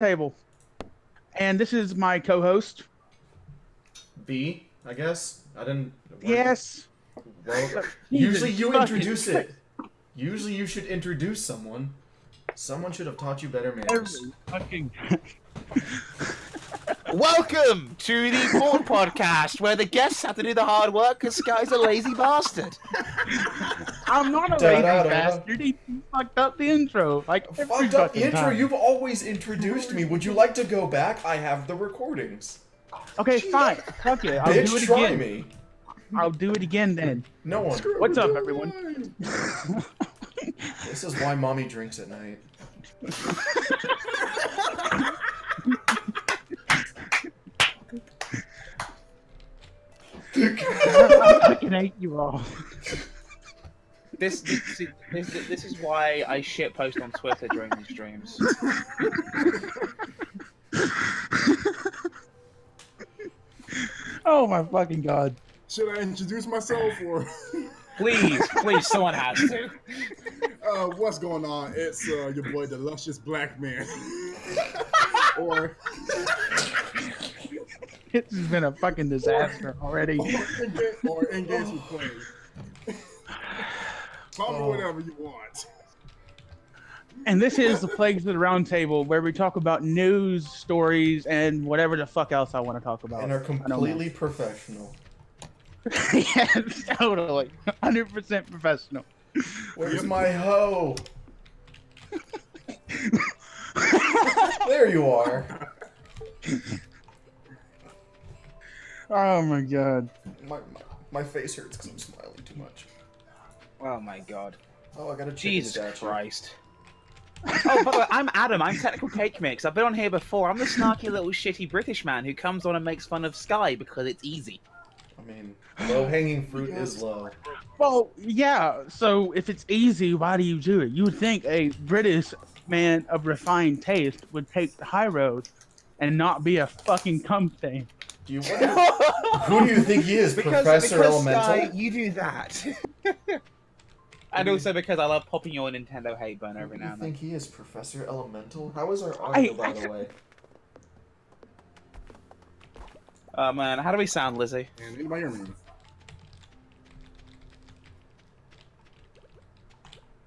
Roundtable, and this is my co-host. B, I guess. I didn't. Yes. Well, usually you introduce it. Usually you should introduce someone. Someone should have taught you better manners. Welcome to the Board Podcast, where the guests have to do the hard work because Sky's a lazy bastard. I'm not a lazy bastard. He fucked up the intro. Fucked up the intro? You've always introduced me. Would you like to go back? I have the recordings. Okay, fine. Fuck it. I'll do it try again. Me. I'll do it again then. No one. What's up, everyone? This is why mommy drinks at night. I fucking hate you all. This is why I shitpost on Twitter during these streams. Oh my fucking god. Should I introduce myself or? Please, someone has to. What's going on? It's your boy, the luscious black man. Or It's been a fucking disaster already. or engage with play. Call me whatever you want. And this is the Plagues of the Roundtable, where we talk about news, stories, and whatever the fuck else I want to talk about. And are completely professional. Yes, totally. 100% professional. Where's my hoe? There you are. Oh my god. My face hurts because I'm smiling too much. Oh my god. Oh, I got a chicken Jesus statue. Christ. Oh, by the way, I'm Adam. I'm Technical Cake Mix. I've been on here before. I'm the snarky little shitty British man who comes on and makes fun of Sky because it's easy. I mean, low-hanging fruit is low. Well, yeah, so if it's easy, why do you do it? You would think a British man of refined taste would take the high road and not be a fucking cum stain. Do you wonder, who do you think he is, Professor Elemental? Sky, you do that. And also because I love popping your Nintendo hate burn every now and then. Do you think he is Professor Elemental? How is our audio, by the way? Oh man, how do we sound, Lizzie? And anybody hear me?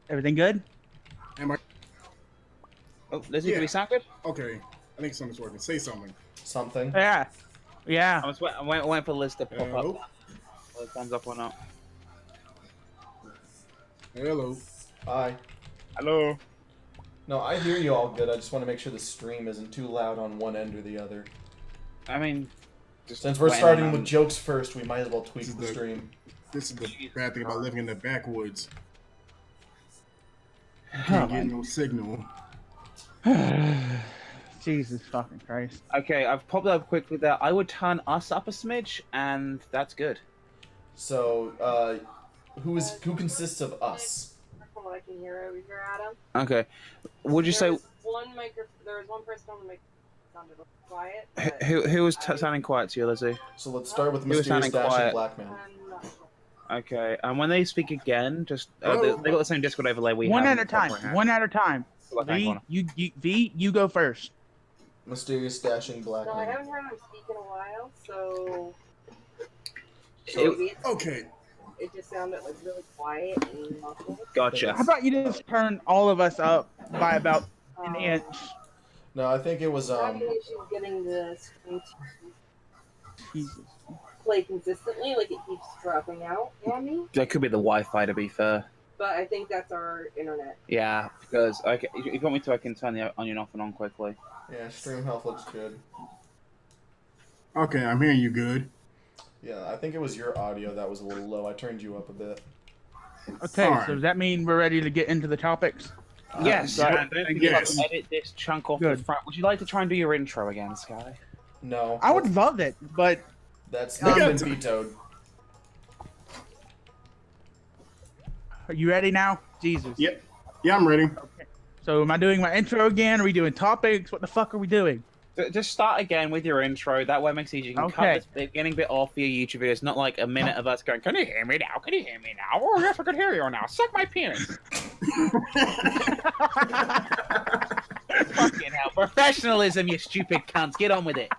Everything good? Am I? Oh, Lizzie, Yeah. do we sound good? Okay. I think something's working. Say something. Something. Yeah. Yeah. I'm waiting for Liz to pop Hello? up. Whether it thumbs up or not. Hello. Hi. Hello. No, I hear you all good. I just want to make sure the stream isn't too loud on one end or the other. I mean, just Since we're waiting starting on- with jokes first, we might as well tweak This is the the- stream. This is the bad thing about living in the backwoods. You Oh, can't get man. no signal. Jesus fucking Christ. Okay, I've popped up quickly there. I would turn us up a smidge, and that's good. So, who consists of us? From what I can hear over here, Adam. Okay. Would you say There was one person on the mic that sounded quiet. but who was sounding quiet to you, Lizzie? So let's start with He was Mysterious sounding Dashing quiet. Black Man. I'm not sure. Okay, and when they speak again, just they got the same Discord overlay we One have. at a time. One at a time. V, you go first. Mysterious Dashing Black No, I Man. haven't heard him speak in a while, so It- maybe Okay. it just sounded like really quiet and muffled. Gotcha. How about you just turn all of us up by about an inch? No, I think it was, I'm having issues getting the screen to Jesus. play consistently, like it keeps dropping out on me. That could be the Wi-Fi, to be fair. But I think that's our internet. Yeah, because okay, if you want me to, I can turn the onion off and on quickly. yeah, stream health looks good. Okay, I'm hearing you good. Yeah, I think it was your audio that was a little low. I turned you up a bit. Okay, Alright. so does that mean we're ready to get into the topics? Yes, right. and don't forget Yes. to edit this chunk off Good. the front. Would you like to try and do your intro again, Sky? No. I would love it, but That's been vetoed. are you ready now? Jesus. Yep. Yeah, I'm ready. So am I doing my intro again? Are we doing topics? What the fuck are we doing? Just start again with your intro. That way it makes it easy. You can Okay. cut this beginning bit off for your YouTube videos. Not like a minute of us going, "Can you hear me now? Can you hear me now? Oh yes, I can hear you now. Suck my penis." Fucking hell, Professionalism, you stupid cunts. Get on with it.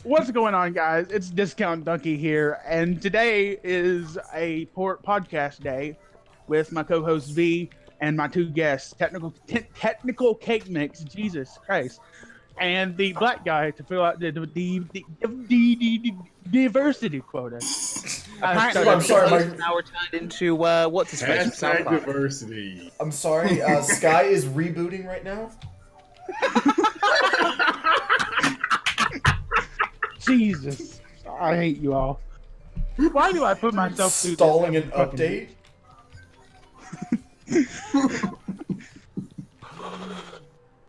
What's going on, guys? It's Discount Donkey here, and today is a podcast day with my co-host V and my two guests, technical cake mix, Jesus Christ, and the black guy to fill out the diversity quota. Apparently, I'm sorry, now we're turned into what's his face? Hashtag diversity. I'm sorry, Sky is rebooting right now. Jesus, I hate you all. Why do I put myself through Stalling this an fucking- update.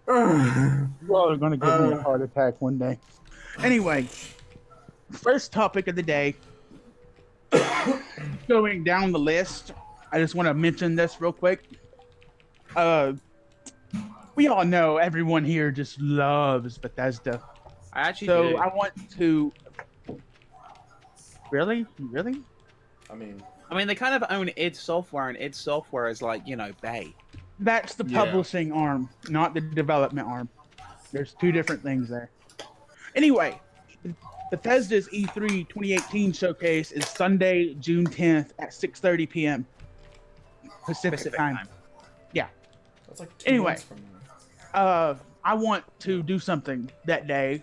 You all are going to give me a heart attack one day. Anyway, first topic of the day. Going down the list, I just want to mention this real quick. We all know everyone here just loves Bethesda. I actually So do. I want to... Really? I mean, they kind of own id Software, and id Software is like, Bay. That's the Yeah. publishing arm, not the development arm. There's two different things there. Anyway, Bethesda's E3 2018 showcase is Sunday, June 10th at 6:30 p.m. Pacific time. that's like 2 Anyway. months from now. I want to do something that day.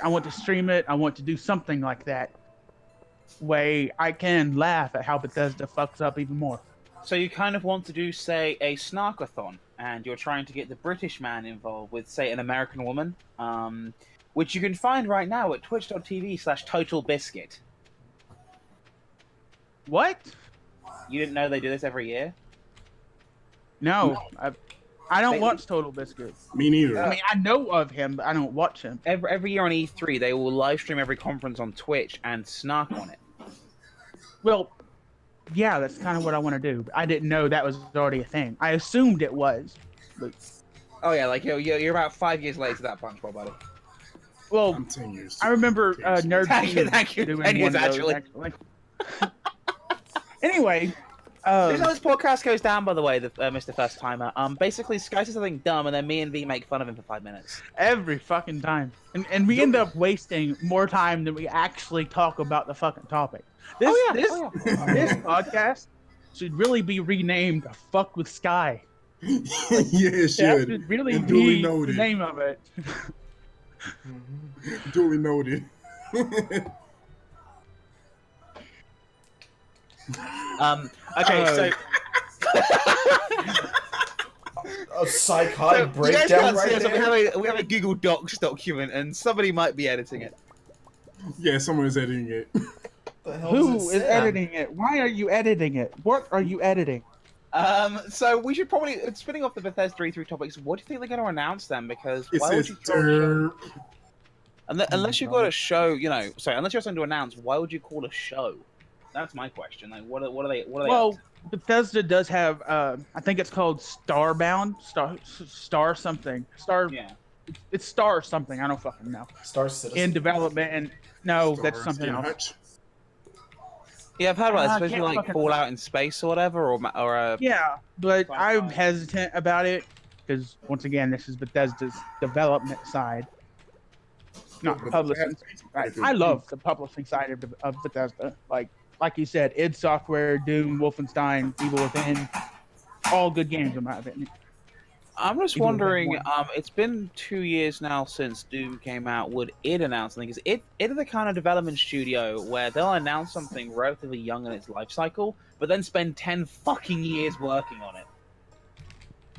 I want to stream it. I want to do something like that. Way I can laugh at how Bethesda fucks up even more. So you kind of want to do, say, a snarkathon, and you're trying to get the British man involved with, say, an American woman, which you can find right now at twitch.tv/TotalBiscuit. What? You didn't know they do this every year? No, I don't They- watch Total Biscuit. Me neither. I mean, I know of him, but I don't watch him. Every year on E3, they will live stream every conference on Twitch and snark on it. Well, yeah, that's kind of what I want to do. I didn't know that was already a thing. I assumed it was. But, Oh yeah, like you're about 5 years late to that punch, bowl, buddy. well, I'm 10 years. I remember Nerd Thank you, Team thank you. doing 10 years, one of those, actually. Anyway, Here's how this podcast goes down, by the way, Mr. First Timer. Basically, Sky says something dumb, and then me and V make fun of him for 5 minutes. every fucking time, and we end up wasting more time than we actually talk about the fucking topic. This this podcast should really be renamed "Fuck with Sky." Yeah, it That should. should really And duly be the noted. name of it. Duly noted. Okay, so A psychotic you guys breakdown can't see right us, there. we have a Google Docs document, and somebody might be editing it. Yeah, someone is editing it. The hell Who does it is say? editing it? Why are you editing it? What are you editing? So we should probably, spinning off the Bethesda E3 topics, what do you think they're going to announce then? Because It why would says you throw a show? derp. Unless you've got a show, unless you have something to announce, why would you call a show? That's my question. Like, what are they? Well, Bethesda does have, I think it's called Starbound, Star something, yeah. It's Star something. I don't fucking know. Star Citizen. In development, and no, that's Stars something in else. Hutch. Yeah, I've heard about it. I Especially can't like fucking- Fallout in space or whatever, or Yeah, but Fine, I'm fine. hesitant about it because once again, this is Bethesda's development side, not But publishing. Right. I love the publishing side of Bethesda. Like you said, id Software, Doom, Wolfenstein, Evil Within, all good games in my opinion. I'm just Either way, wondering. one. It's been 2 years now since Doom came out. Would it announce something? Because it is the kind of development studio where they'll announce something relatively young in its life cycle, but then spend 10 fucking years working on it.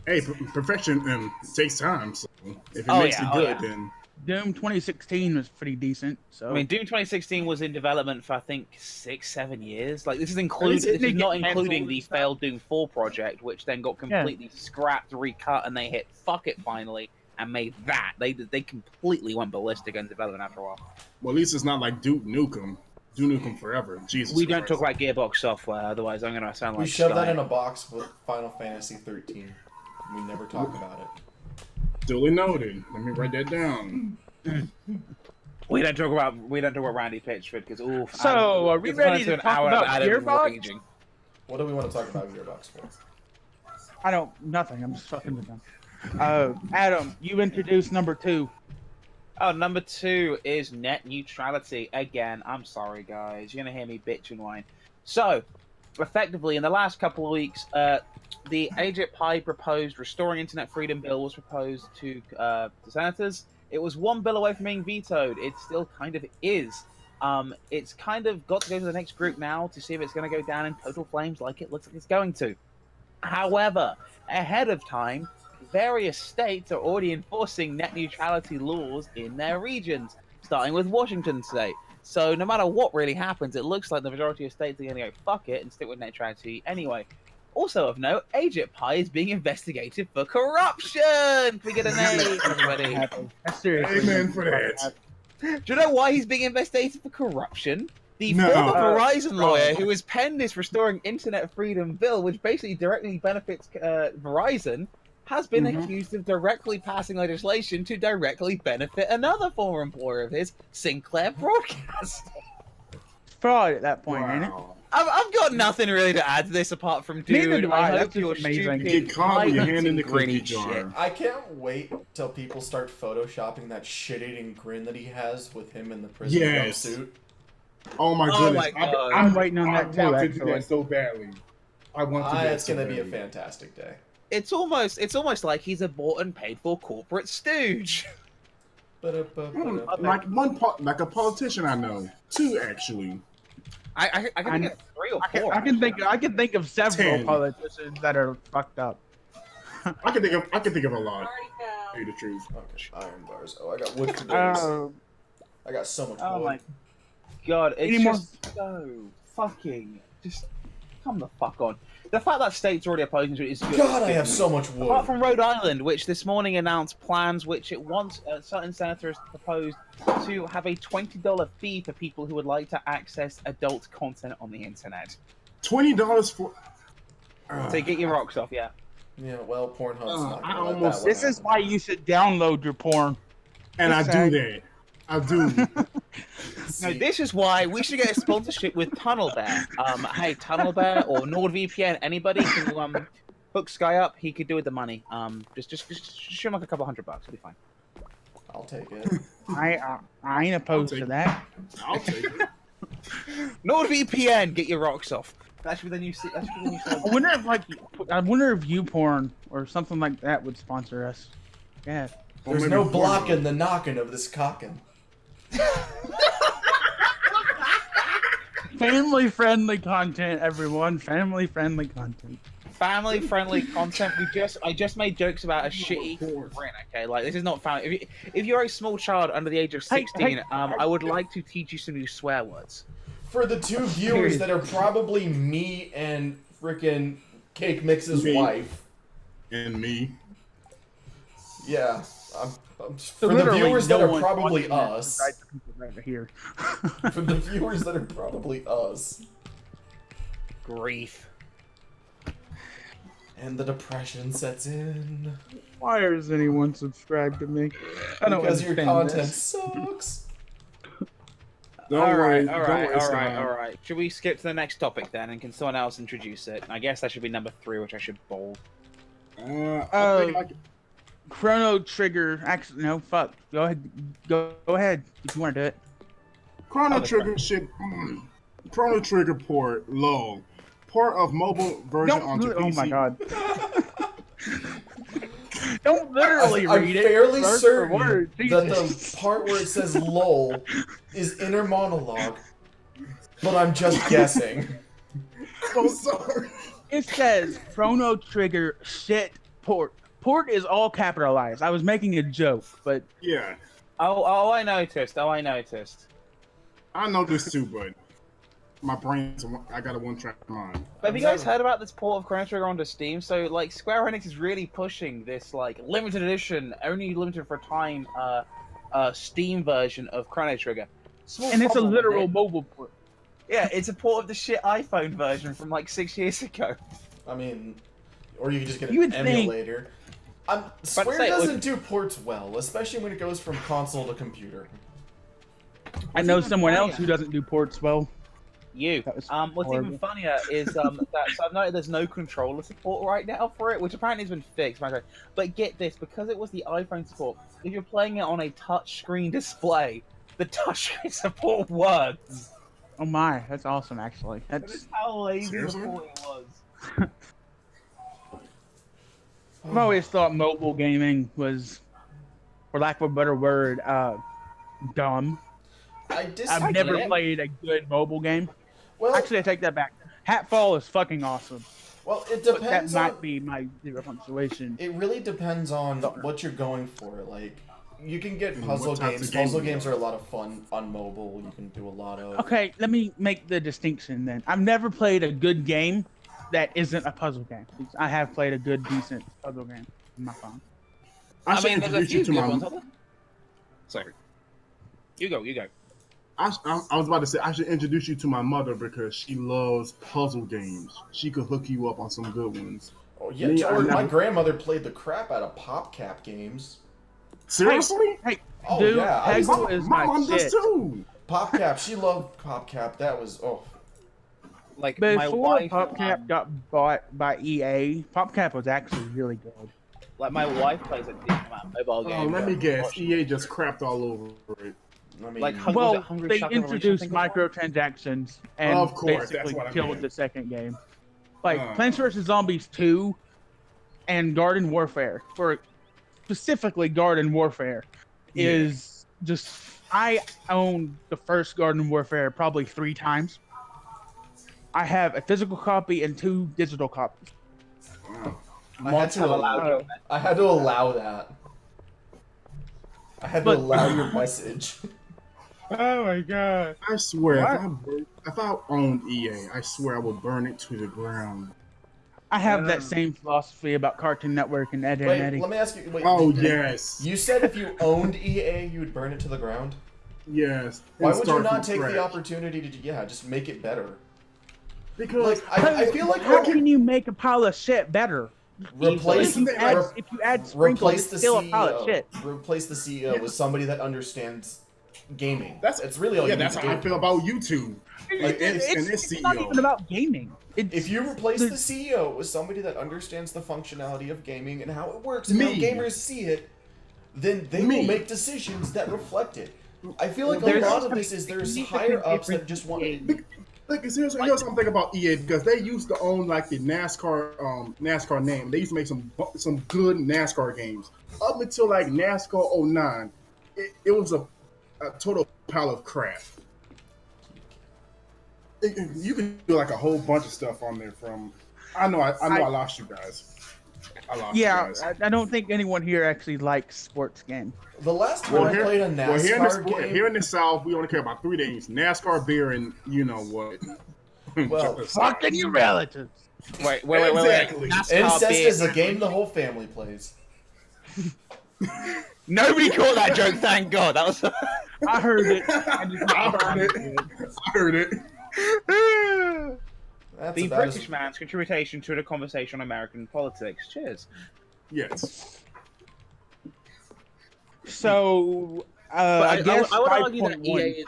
Hey, perfection takes time. So if it Oh, makes yeah, it oh, good, yeah. then Doom 2016 was pretty decent. So I mean, Doom 2016 was in development for I think 6-7 years. Like this is Didn't this it is not get including cancelled the and stuff? failed Doom 4 project, which then got completely scrapped, recut, and they hit fuck it finally and made that. They completely went ballistic in development after a while. well, at least it's not like Duke Nukem. Duke Nukem forever. Jesus. We don't talk Christ. about Gearbox software, otherwise I'm going to sound like We shoved Sky. that in a box with Final Fantasy 13. We never talk about it. Duly noted. Let me write that down. We don't talk about Randy Pitchford because So, are we ready to talk about Gearbox? What do we want to talk about Gearbox for? Nothing. I'm just fucking with them. Adam, you introduced number 2. Oh, number 2 is net neutrality. Again, I'm sorry, guys. You're going to hear me bitch and whine. So, effectively, in the last couple of weeks, the Agent Pie proposed Restoring Internet Freedom bill was proposed to the senators. It was one bill away from being vetoed. It still kind of is. It's kind of got to go to the next group now to see if it's going to go down in total flames like it looks like it's going to. However, ahead of time, various states are already enforcing net neutrality laws in their regions, starting with Washington State. So no matter what really happens, it looks like the majority of states are going to go fuck it and stick with net neutrality anyway. Also of note, Agent Pie is being investigated for corruption! Can we get a name, everybody? Amen for that. Do you know why he's being investigated for corruption? The former Verizon lawyer who has penned this Restoring Internet Freedom bill, which basically directly benefits Verizon, has been accused of directly passing legislation to directly benefit another former employer of his, Sinclair Broadcasting. Fraud at that point, ain't it? I've got nothing really to add to this apart from, dude, Neither do I. hope you're amazing. stupid, Get calm with your hand in the grinny cookie jar. shit. I can't wait till people start photoshopping that shit-eating grin that he has with him in the prison suit. Oh my Oh goodness! my God. I'm waiting on that too, I want to do actually. that so badly. I want to. It's gonna be a fantastic day. It's almost like he's a bought and paid for corporate stooge. Like a politician I know. 2 actually. I can think of 3 or 4. I can think of several 10. politicians that are fucked up. I can think of a lot. Already To tell you the truth. Okay, iron bars. Oh, I got wood for days. I got so much wood. Oh my god, it's Any more- just so fucking just come the fuck on. The fact that states already opposing to it is good. God, I have so much wood. Apart from Rhode Island, which this morning announced plans which it wants certain senators proposed to have a $20 fee for people who would like to access adult content on the internet. $20 for. So get your rocks off, yeah. Yeah, well, Pornhub's not I gonna let almost- that This is why you should download your porn. And I do that. I do. No, this is why we should get a sponsorship with TunnelBear. Hey, TunnelBear or NordVPN, anybody can hook Sky up. He could do with the money. Just show him like a couple $100. It'll be fine. I'll take it. I ain't opposed to that. I'll take it. NordVPN, get your rocks off. That should be the new. That should be the new. I wonder if YouPorn or something like that would sponsor us. Yeah. There's no blocking the knocking of this cockin'. Family-friendly content, everyone. Family-friendly content. Family-friendly content. I just made jokes about a shitty grin. Okay, like this is not family. If you're a small child under the age of 16, I would like to teach you some new swear words. For the 2 viewers that are probably me and frickin' Cake Mix's wife. And me. Yeah. For the viewers that are probably us. Here. For the viewers that are probably us. Grief. And the depression sets in. Why is anyone subscribed to me? I don't Because your understand content this. sucks. All right. Should we skip to the next topic then, and can someone else introduce it? I guess that should be number 3, which I should bold. Chrono Trigger. Actually, no, fuck. Go ahead. Go ahead if you want to do it. Chrono Trigger shit. Chrono Trigger port. Lol. Port of mobile version onto PC. Oh my god. Don't literally read it. I'm fairly word for certain word. that the part where it says LOL is inner monologue, but I'm just guessing. I'm sorry. It says Chrono Trigger shit port. Port is all capitalized. I was making a joke, but Yeah. Oh, I noticed. I know this too, but my brain's. I got a one-track mind. But have you guys heard about this port of Chrono Trigger onto Steam? So, like, Square Enix is really pushing this, like, limited edition, only limited for a time, Steam version of Chrono Trigger. and it's a literal mobile port. Yeah, it's a port of the shit iPhone version from, like, 6 years ago. I mean, or you could just get You an would think- emulator. Square doesn't do ports well, especially when it goes from console to computer. I know someone else who doesn't do ports well. You. That was What's horrible. even funnier is that so I've noted there's no controller support right now for it, which apparently has been fixed. But get this, because it was the iPhone support, if you're playing it on a touchscreen display, the touchscreen support works. Oh my, that's awesome. Actually, That is that's. how lazy the Seriously? port was. I've always thought mobile gaming was, for lack of a better word, dumb. I've never it. played a good mobile game. Well, Actually, I take that back. Hatfall is fucking awesome. well, it But that depends might on. be my zero punctuation. It really depends on what you're going for. Like, you can get And puzzle what types games. of games Puzzle you games want. are a lot of fun on mobile. You can do a lot of. Okay, let me make the distinction then. I've never played a good game that isn't a puzzle game. I have played a good, decent puzzle game on my phone. I should there's a introduce few you to good my. ones, aren't there? Sorry. You go. I was about to say I should introduce you to my mother because she loves puzzle games. She could hook you up on some good ones. Oh yeah, Me, or I'm my not- grandmother played the crap out of PopCap games. Seriously? Hey, Oh, dude, yeah, I used to- Peggle is my my mom does shit. too. PopCap, she loved PopCap. That was Like my Before wife. PopCap got bought by EA, PopCap was actually really good. Like my wife plays a decent amount of mobile Oh, games. let me guess. EA just crapped all over it. I mean, Like, was it Well, Hungry they Shark Revolution, introduced I think it was? microtransactions and Of course, that's basically what I killed meant. the second game. Like Oh. Plants vs Zombies 2 and Garden Warfare, for specifically Garden Warfare, Yeah. is just. I owned the first Garden Warfare probably 3 times. I have a physical copy and 2 digital copies. Wow. I had to allow. I had to allow that. I had to But- allow your message. Oh my god! I swear, What? if I owned EA, I swear I would burn it to the ground. I have that same philosophy about Cartoon Network and Ed, Wait, and Eddie. let me ask you. Wait, Oh, wait, yes. You said if you owned EA, you would burn it to the ground. Yes. Why and would you start not from take scratch. the opportunity to just make it better? Because Like I feel like How can you make a pile of shit better? replace If you add, re- if you add sprinkles, replace it's the still a pile of CEO. shit. Replace the CEO with somebody that understands gaming. That's it's really all yeah, you need that's to how I do. feel about YouTube. Like, It's not even about gaming. If you replace the CEO with somebody that understands the functionality of gaming and how it works and how Me. gamers see it, then they Me. will make decisions that reflect it. I feel like There's a lot of this is there's higher ups that just want. Like seriously, here's something about EA because they used to own like the NASCAR name. They used to make some good NASCAR games. Up until like NASCAR 09, it was a total pile of crap. You can do like a whole bunch of stuff on there from. I know I lost you guys. I lost you Yeah, guys. I don't think anyone here actually likes sports games. The last time I played a NASCAR game. Here in the South, we only care about 3 things: NASCAR, beer, and you know what. Well, Fucking your relatives. Wait. Exactly. NASCAR Incest beer. is a game the whole family plays. Nobody caught that joke, thank God. That was. I heard it. I heard it. That's The about British man's contribution to the conversation on American politics. Cheers. Yes. So, But I guess I would argue that 5.1. EA is.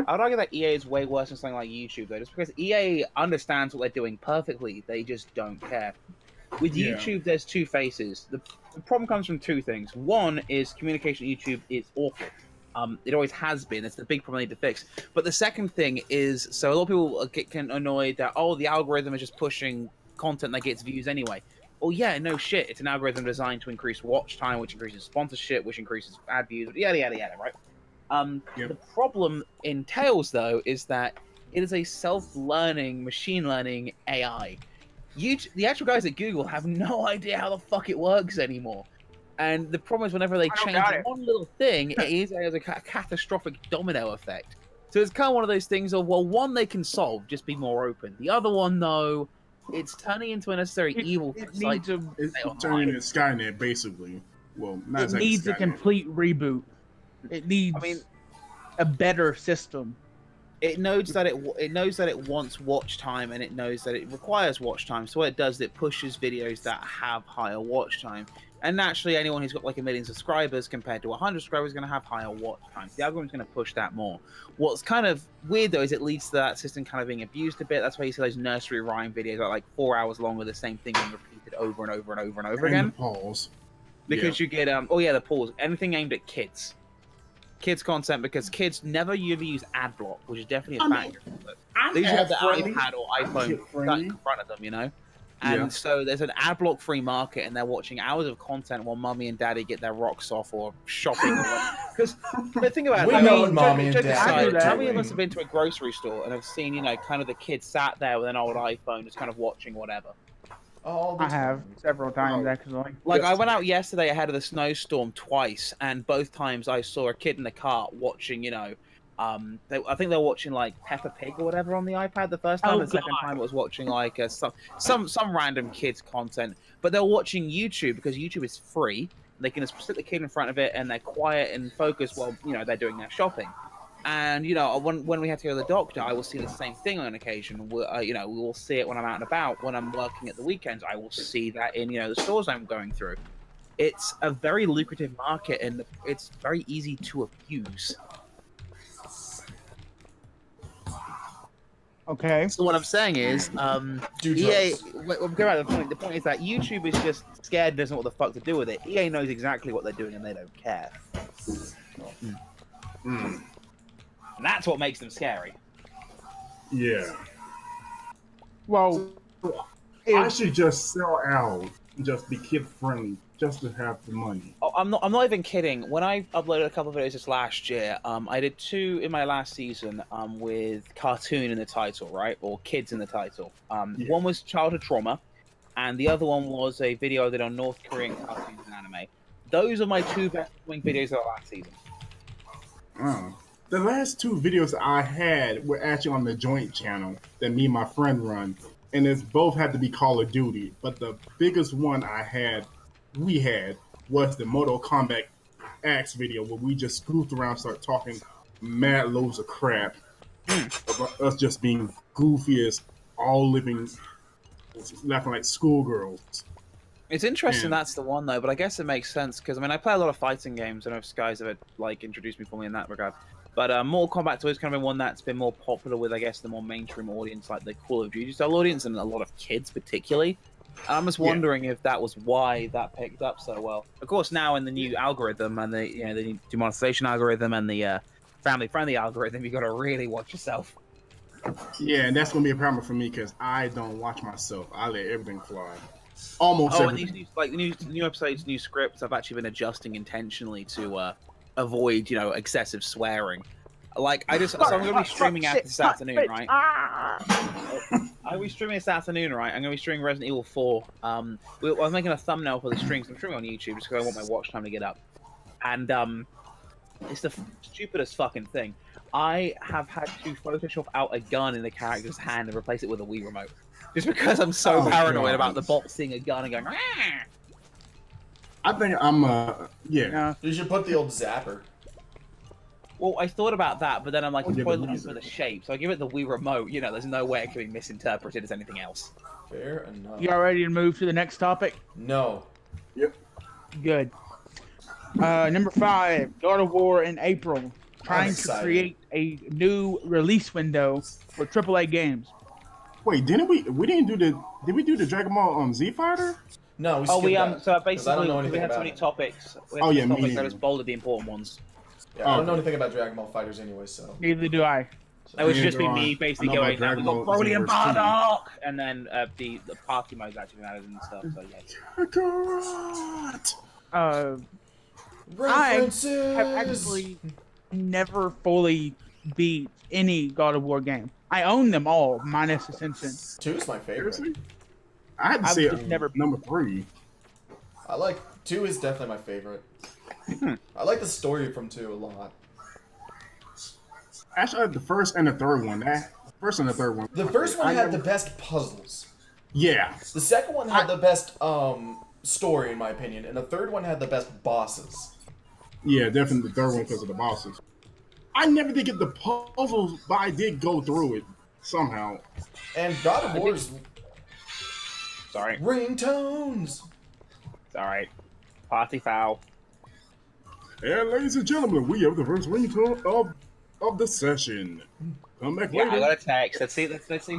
I would argue that EA is way worse than something like YouTube, though, just because EA understands what they're doing perfectly. They just don't care. With Yeah. YouTube, there's 2 faces. The problem comes from 2 things. One is communication on YouTube is awful. It always has been. It's the big problem they need to fix. But the second thing is, so a lot of people get annoyed that, oh, the algorithm is just pushing content that gets views anyway. Well, yeah, no shit. It's an algorithm designed to increase watch time, which increases sponsorship, which increases ad views, yada, yada, yada, right? Yep. The problem entails, though, is that it is a self-learning, machine learning AI. The actual guys at Google have no idea how the fuck it works anymore. And the problem is whenever they don't change got it. one little thing, it has a catastrophic domino effect. So it's kind of one of those things of, well, one they can solve, just be more open. The other one, though, it's turning into a necessary evil. It It's like, needs a It's They don't turning mind. into Skynet, basically. Well, not it exactly needs a Skynet. complete reboot. It needs a better system. it knows that it wants watch time, and it knows that it requires watch time. So what it does, it pushes videos that have higher watch time. And naturally, anyone who's got like 1 million subscribers compared to 100 subscribers is going to have higher watch times. The algorithm's going to push that more. What's kind of weird though is it leads to that system kind of being abused a bit. That's why you see those nursery rhyme videos that are like 4 hours long with the same thing being repeated over and over and over and over again. The pause. Because you get the pause. Anything aimed at kids. Kids content, because kids never usually use ad block, which is definitely a factor. They usually have the iPad or iPhone stuck in front of them, you know? And so there's an ad block free market, and they're watching hours of content while mommy and daddy get their rocks off or shopping. Because the thing about we know mommy and daddy. How many of us have been to a grocery store and have seen, you know, kind of the kid sat there with an old iPhone, just kind of watching whatever? I have several times actually. Like I went out yesterday ahead of the snowstorm twice, and both times I saw a kid in the cart watching, you know, I think they were watching like Peppa Pig or whatever on the iPad the first time. The second time it was watching like some random kids content. But they're watching YouTube because YouTube is free. They can just sit the kid in front of it and they're quiet and focused while, you know, they're doing their shopping. And you know, when we had to go to the doctor, I will see the same thing on occasion. You know, we will see it when I'm out and about. When I'm working at the weekends, I will see that in, you know, the stores I'm going through. It's a very lucrative market and it's very easy to abuse. Okay. So what I'm saying is, EA. The point is that YouTube is just scared, doesn't know what the fuck to do with it. EA knows exactly what they're doing, and they don't care. And that's what makes them scary. Yeah. Well, I should just sell out, just be kid friendly, just to have the money. Oh, I'm not even kidding. When I uploaded a couple of videos this last year, I did 2 in my last season with cartoon in the title, right, or kids in the title. One was childhood trauma, and the other one was a video I did on North Korean cartoons and anime. Those are my 2 best performing videos of the last season. The last 2 videos I had were actually on the joint channel that me and my friend run, and it's both had to be Call of Duty. But the biggest one we had was the Mortal Kombat X video where we just goofed around, start talking mad loads of crap about us just being goofy as all living, laughing like schoolgirls. It's interesting that's the one though, but I guess it makes sense because I mean I play a lot of fighting games and if guys have like introduced me for me in that regard. But Mortal Kombat's always kind of been one that's been more popular with I guess the more mainstream audience, like the Call of Duty style audience, and a lot of kids particularly. And I'm just wondering if that was why that picked up so well. Of course, now in the new algorithm and the the demonetization algorithm and the family-friendly algorithm, you got to really watch yourself. Yeah, and that's gonna be a problem for me because I don't watch myself. I let everything fly. Almost everything. And these like new episodes, new scripts, I've actually been adjusting intentionally to avoid excessive swearing. Like I'm going to be streaming out this afternoon, right? I'll be streaming this afternoon, right? I'm going to be streaming Resident Evil 4. I was making a thumbnail for the stream, so I'm streaming on YouTube just because I want my watch time to get up. And it's the stupidest fucking thing. I have had to Photoshop out a gun in the character's hand and replace it with a Wii remote. Just because I'm so paranoid about the bot seeing a gun and going, "Rah!" I think I'm, yeah. You should put the old zapper. Well, I thought about that, but then I'm like, it's probably looking for the shape. So I give it the Wii remote, there's no way it can be misinterpreted as anything else. Fair enough. You all ready to move to the next topic? No. Yep. Good. Number 5, God of War in April. Trying to create a new release window for AAA games. Wait, did we do the Dragon Ball Z Fighter? No, we skipped that. So basically we had so about many it. topics. Me I just bolded the important ones. Yeah, I don't know anything about Dragon Ball Fighters anyway, so. Neither do I. It would just be me basically going, we got Broly and Bardock! And then the party mode's actually been added and stuff, so yeah. References! I have actually never fully beat any God of War game. I own them all, minus Ascension. 2 is my favorite. Seriously? I had to say number 3. 2 is definitely my favorite. I like the story from 2 a lot. Actually, I like the first and the third one. The first one had the best puzzles. Yeah. The second one had the best story, in my opinion, and the third one had the best bosses. Yeah, definitely the third one because of the bosses. I never did get the puzzles, but I did go through it somehow. And God of War's Sorry. ringtones. It's alright. Party foul. And ladies and gentlemen, we have the first ringtone of the session. Come back Yeah, later. I got a text. Let's see who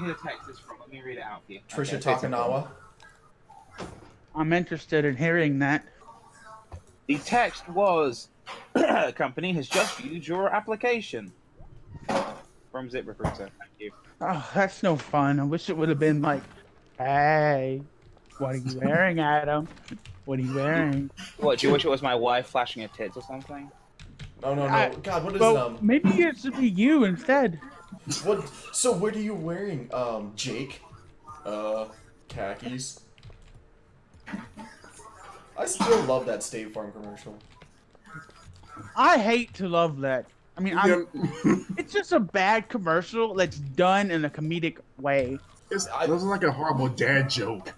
the text is from. Let me read it out for you. Trisha Okay, Takanawa. I'm interested in hearing that. The text was, company has just viewed your application. From ZipRecruiter, thank you. Oh, that's no fun. I wish it would have been like, hey, what are you wearing, Adam? What are you wearing? What, do you wish it was my wife flashing her tits or something? No. God, what is Well, maybe it should be you instead. What? So what are you wearing, Jake? Khakis. I still love that State Farm commercial. I hate to love that. I mean, it's just a bad commercial that's done in a comedic way. This is like a horrible dad joke.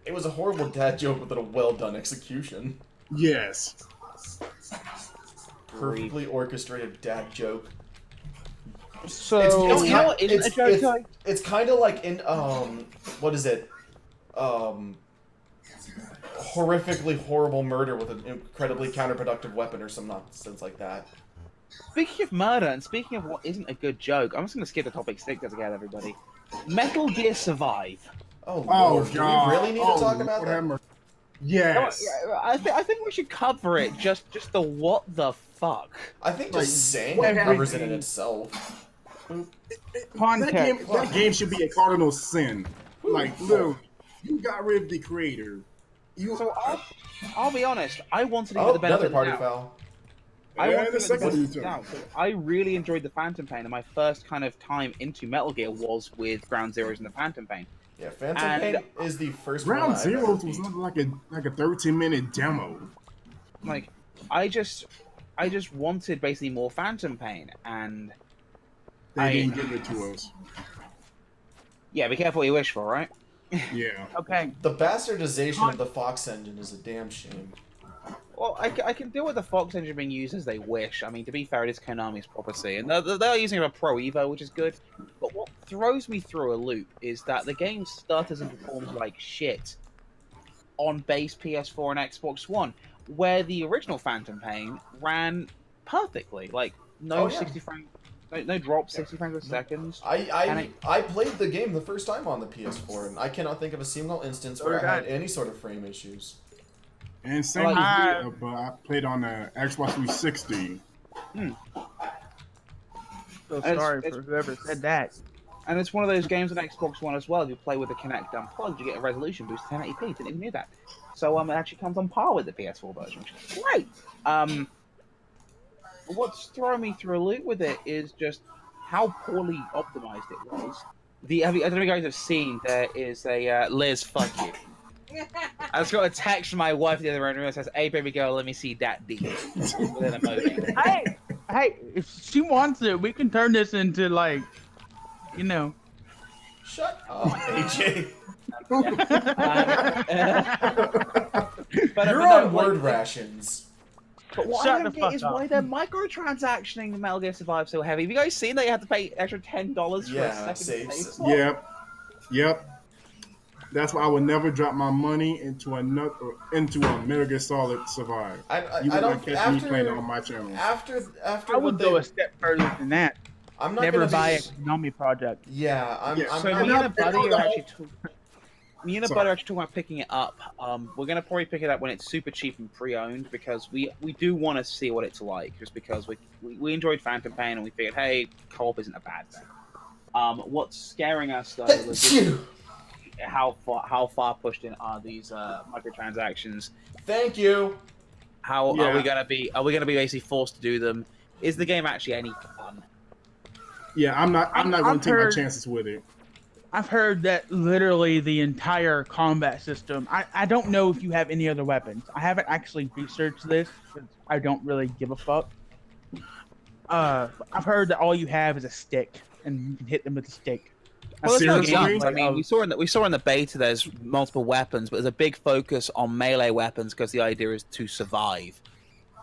It was a horrible dad joke with a well-done execution. Yes. Perfectly orchestrated dad joke. So, It's kind of like in what is it? Horrifically horrible murder with an incredibly counterproductive weapon or some nonsense like that. Speaking of murder, and speaking of what isn't a good joke, I'm just going to skip the topic stick again, everybody. MetalGear Survive. Oh Lord, do we really need to talk about that? Yes. I think we should cover it. Just the what the fuck. I think Like, just saying what it covers it in itself. That game should be a cardinal sin. Like, literally, you got rid of the creator. So I'll be honest. I wanted to give the benefit another party of the doubt. foul. I Yeah, wanted the to give the second benefit of the turn. doubt. So I really enjoyed the Phantom Pain, and my first kind of time into Metal Gear was with Ground Zeroes and the Phantom Pain. Yeah, Phantom And- Pain is the first Ground one I've ever Zeroes beat. was like a 13-minute demo. Like, I just wanted basically more Phantom Pain, and They didn't give it to us. yeah, be careful what you wish for, right? Yeah. okay. The bastardization of the Fox engine is a damn shame. Well, I can deal with the Fox engine being used as they wish. I mean, to be fair, it is Konami's property, and they're using a Pro Evo, which is good. But what throws me through a loop is that the game stutters and performs like shit on base PS4 and Xbox One, where the original Phantom Pain ran perfectly. Like, no 60 frames, no drop, 60 frames a second. I played the game the first time on the PS4, and I cannot think of a single instance where I had any sort of frame issues. And same with me, but I played on the Xbox 360. So sorry for whoever said that. And it's one of those games on Xbox One as well. If you play with the Kinect unplugged, you get a resolution boost to 1080p. Didn't even know that. So it actually comes on par with the PS4 version, which is great. What's throwing me through a loop with it is just how poorly optimized it was. I don't know if you guys have seen, there is a Liz, fuck you. I just got a text from my wife the other room that says, "Hey, baby girl, let me see that D." With an emoji. Hey, if she wants it, we can turn this into like, you know. Shut up, AJ. You're on word rations. But what I don't get is why they're microtransactioning the Metal Gear Survive so heavy. Have you guys seen that you have to pay extra $10 for a second save slot? Yep. That's why I would never drop my money into a Metal Gear Solid Survive. You would not catch me playing it on my channel. After I would go a step further than that. I'm not never gonna buy a Konami project. Yeah, I'm so me and a buddy are actually talking about picking it up. We're gonna probably pick it up when it's super cheap and pre-owned because we do want to see what it's like. Just because we enjoyed Phantom Pain and we figured, hey, co-op isn't a bad thing. What's scaring us though is how far pushed in are these microtransactions? Thank you. Are we gonna be basically forced to do them? Is the game actually any fun? Yeah, I'm not going to take my chances with it. I've heard that literally the entire combat system. I don't know if you have any other weapons. I haven't actually researched this because I don't really give a fuck. I've heard that all you have is a stick and you can hit them with a stick. Well, there's no guns. I mean, we saw in the beta there's multiple weapons, but there's a big focus on melee weapons because the idea is to survive.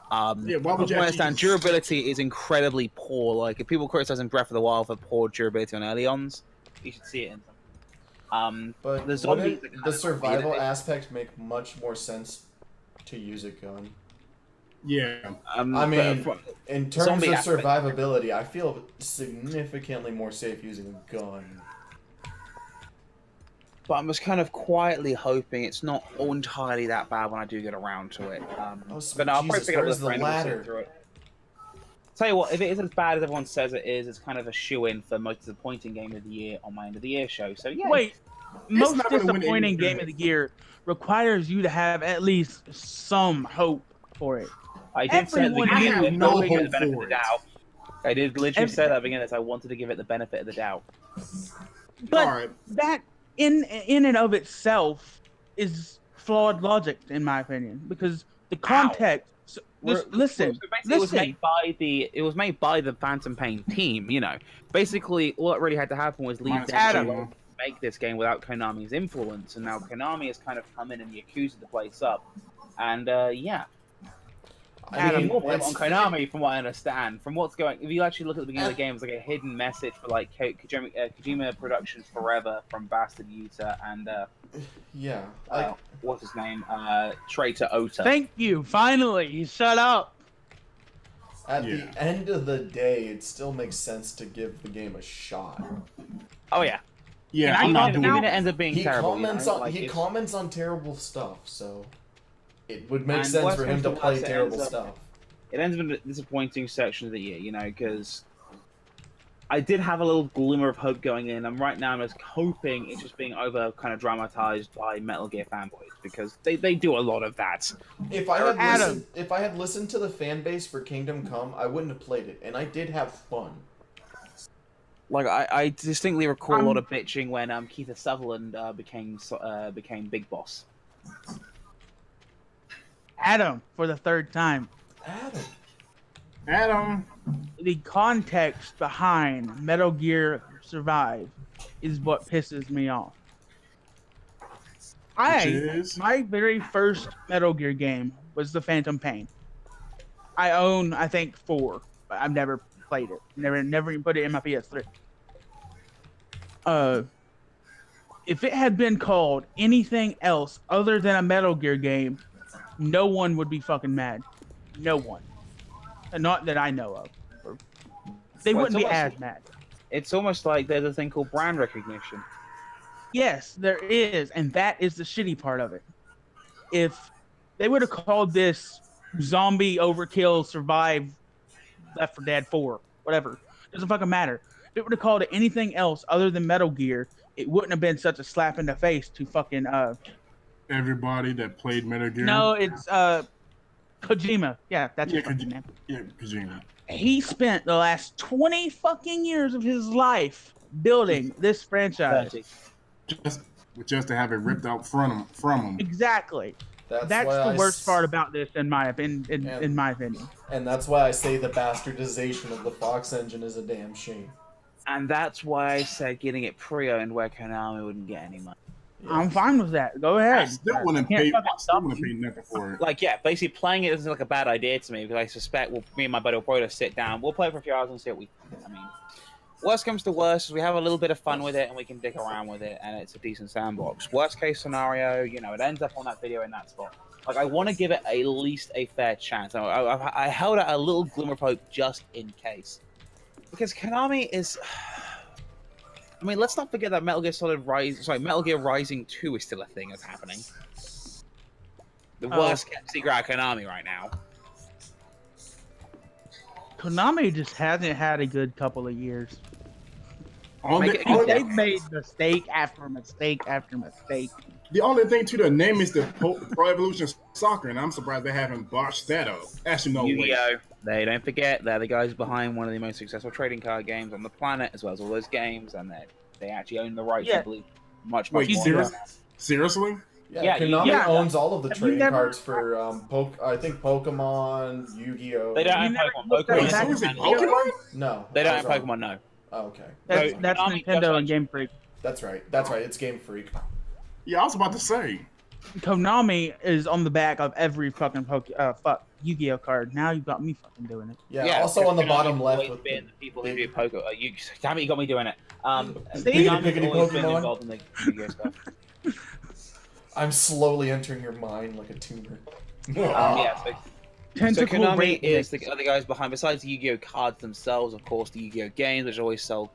Why would you understand durability is incredibly poor. Like if people criticizing Breath of the Wild for poor durability on early ons, you should see it in something. But the zombies, the survival aspect make much more sense to use a gun. Yeah. I mean, in terms of aspect. survivability, I feel significantly more safe using a gun. But I'm just kind of quietly hoping it's not all entirely that bad when I do get around to it. But no, I'll probably pick it up with a friend and we'll sit through it. Tell you what, if it is as bad as everyone says it is, it's kind of a shoe-in for most disappointing game of the year on my end of the year show. So yeah. Wait, most not gonna win disappointing anything. game of the year requires you to have at least some hope for it. I did say at the Everyone beginning has that no no give it the hope benefit of for the it. doubt. I did literally say that at the beginning that I wanted to give it the benefit of the doubt. But All right. that in and of itself is flawed logic, in my opinion, because the context. Listen. It was made by the Phantom Pain team. You know, basically all that really had to happen was leave Adam. them to make this game without Konami's influence, and now Konami has kind of come in and accused the place up, and yeah. I mean, More blame on Konami, from what I understand. From what's going, if you actually look at the beginning of the game, it's like a hidden message for like Kojima Productions Forever from Bastard Yuta and yeah, what's his name, Traitor Ota. Thank you. Finally, you shut up. at the end of the day, it still makes sense to give the game a shot. Oh yeah. Yeah, And I'm not even doing it it. ends up being He terrible. comments you know? on Like, he it's- comments on terrible stuff, so it would make And sense worst for him comes to to play worst, it terrible ends up- stuff. It ends up in a disappointing section of the year, you know, because I did have a little glimmer of hope going in, and right now I'm just hoping it's just being over kind of dramatized by Metal Gear fanboys, because they do a lot of that. If I had listened to the fan base for Kingdom Come, I wouldn't have played it, and I did have fun. Like I distinctly recall a lot of bitching when Keith Sutherland became Big Boss. Adam, for the third time. Adam. The context behind Metal Gear Survive is what pisses me off. My very first Metal Gear game was the Phantom Pain. I own, I think, 4, but I've never played it. Never even put it in my PS3. If it had been called anything else other than a Metal Gear game, no one would be fucking mad. No one. Not that I know of. They wouldn't be as mad. It's almost like there's a thing called brand recognition. Yes, there is, and that is the shitty part of it. If they would have called this Zombie Overkill Survive Left 4 Dead 4, whatever, doesn't fucking matter. If it would have called it anything else other than Metal Gear, it wouldn't have been such a slap in the face to fucking Everybody that played Metal Gear. No, it's Kojima. Yeah, that's his fucking name. Yeah, Kojima. He spent the last 20 fucking years of his life building this franchise. Just to have it ripped out from him. Exactly. That's the worst part about this, in my opinion. And that's why I say the bastardization of the Fox engine is a damn shame. And that's why I said getting it pre-owned where Konami wouldn't get any money. Yeah. I'm fine with that. Go ahead. I still wouldn't pay nothing for it. Like, yeah, basically playing it isn't like a bad idea to me, because I suspect me and my buddy will probably just sit down, we'll play for a few hours and see what we think. I mean, worst comes to worst is we have a little bit of fun with it and we can dick around with it and it's a decent sandbox. Worst case scenario, you know, it ends up on that video in that spot. Like, I want to give it at least a fair chance. I held out a little glimmer of hope just in case. Because Konami is... I mean, let's not forget that Metal Gear Rising 2 is still a thing that's happening. The worst kept secret at Konami right now. Konami just hasn't had a good couple of years. They've made mistake after mistake after mistake. The only thing to the name is the Pro Evolution Soccer, and I'm surprised they haven't botched that up. Actually, no way. Yu-Gi-Oh! They don't forget they're the guys behind one of the most successful trading card games on the planet, as well as all those games, and they actually own the rights, I believe, much more. Seriously? Yeah, Konami owns all of the trading cards for I think Pokemon, Yu-Gi-Oh. They don't own Pokemon. Pokemon? No. They don't own Pokemon, no. Oh, okay. That's Konami Nintendo and Game Freak. That's right. It's Game Freak. Yeah, I was about to say. Konami is on the back of every fucking Yu-Gi-Oh card. Now you've got me fucking doing it. Yeah, also on the bottom left with the people who do Pokemon. Damn it, you got me doing it. Piggity always been Pokemon. involved in the Yu-Gi-Oh stuff. I'm slowly entering your mind like a tumor. Yeah, so Tentacle Konami Rate is Mix. the other guys behind. Besides the Yu-Gi-Oh cards themselves, of course, the Yu-Gi-Oh games, which always sell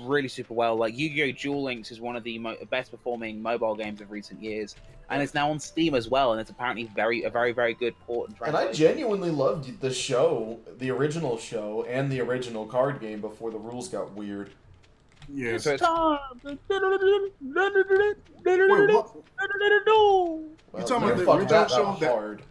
really super well. Like Yu-Gi-Oh Duel Links is one of the best performing mobile games of recent years, and it's now on Steam as well. And it's apparently a very good port and And I translation. genuinely loved the show, the original show, and the original card game before the rules got weird. Yes. So it's, Time. Wait, what? Well, You talking you about the fucked original that show up that- hard.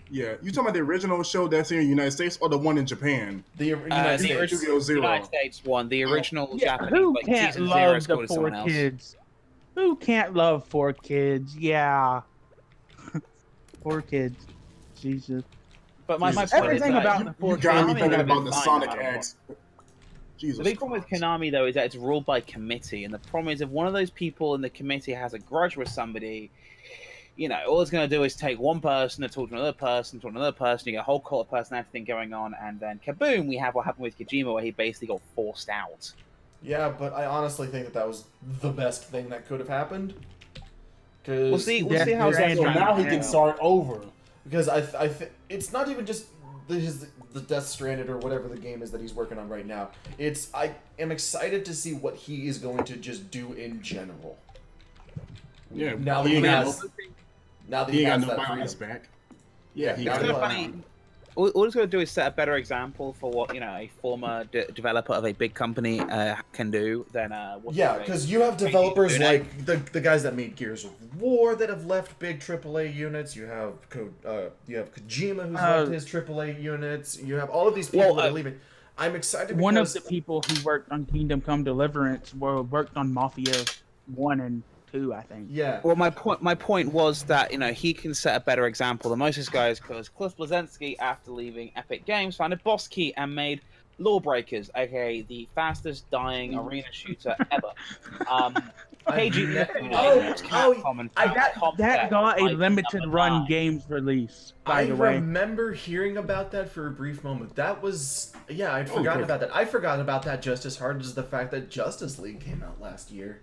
Yeah, you talking about the original show that's here in the United States or the one in Japan? The United the States. original Yu-Gi-Oh! Zero. United States one, the original Yeah, Japanese, who like can't season 0 love is the called 4 someone else. kids? Who can't love 4 kids? Yeah. 4 kids. Jesus. But my Jesus point Everything is that about the 4 You got me Konami thinking would have about been the fine Sonic no matter what. X. Jesus The big problem with Christ. Konami, though, is that it's ruled by committee, and the problem is if one of those people in the committee has a grudge with somebody, you know, all it's going to do is take one person to talk to another person, you get a whole cult of personality thing going on, and then kaboom, we have what happened with Kojima, where he basically got forced out. Yeah, but I honestly think that was the best thing that could have happened. We'll see how Yeah, Death so now he Stranding can turns out. start over. Because it's not even just the Death Stranded or whatever the game is that he's working on right now. I am excited to see what he is going to just do in general. Yeah, Now that he he ain't got has, no, now that he he ain't has got no that balance freedom. back. Yeah, he Yeah, got It's no, kind of no funny. All it's going to do is set a better example for what, you know, a former developer of a big company can do than what's Yeah, his face? because you have developers Unite. like the guys that made Gears of War that have left big AAA units. You have Kojima who's left his AAA units. You have all of these people that are leaving. I'm excited. One of because the people who worked on Kingdom Come Deliverance worked on Mafia 1 and 2, I think. Yeah. Well, my point was that, you know, he can set a better example than most of these guys, because Cliff Bleszinski, after leaving Epic Games, found a boss key and made Lawbreakers, aka the fastest dying arena shooter ever. KG, That got a limited run games release, by I the way. remember hearing about that for a brief moment. That was I'd forgotten about that. I forgot about that just as hard as the fact that Justice League came out last year.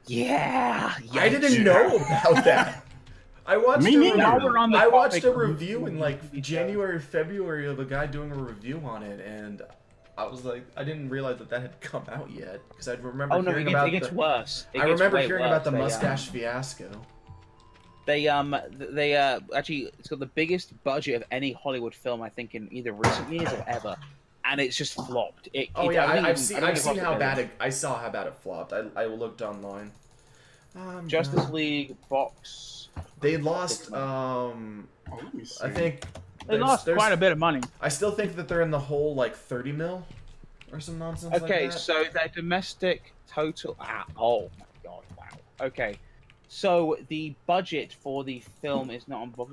Yeah, I didn't know about that. I watched Me neither. Now we're on the I watched topic a of review in like movies. January, February of a guy doing a review on it, and I was like, I didn't realize that had come out yet because I remember Oh no, hearing it about gets worse. I remember hearing about the mustache fiasco. They actually, it's got the biggest budget of any Hollywood film, I think, in either recent years or ever, and it's just flopped. I've seen how bad it. I saw how bad it flopped. I looked online. Justice League box. They lost. Oh, let me see. I think They lost quite a bit of money. I still think that they're in the hole like 30 mil or some nonsense Okay, like that. so their domestic total. Oh my god! Wow. Okay, so the budget for the film is not on box.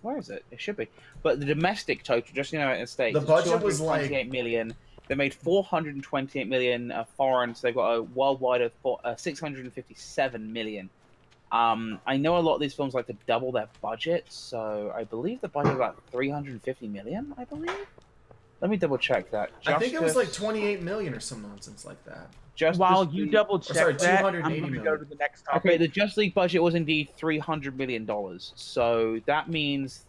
Where is it? It should be. But the domestic total, just in the United States, The is budget was like 228 million. They made 428 million foreign, so they've got a worldwide of 657 million. I know a lot of these films like to double their budget, so I believe the budget is about 350 million. I believe. Let me double check that. I think it was like 28 million or some nonsense like that. While you double check sorry, that, I'm 280 going to go million. to the next topic. Okay, the Justice League budget was indeed $300 million. So that means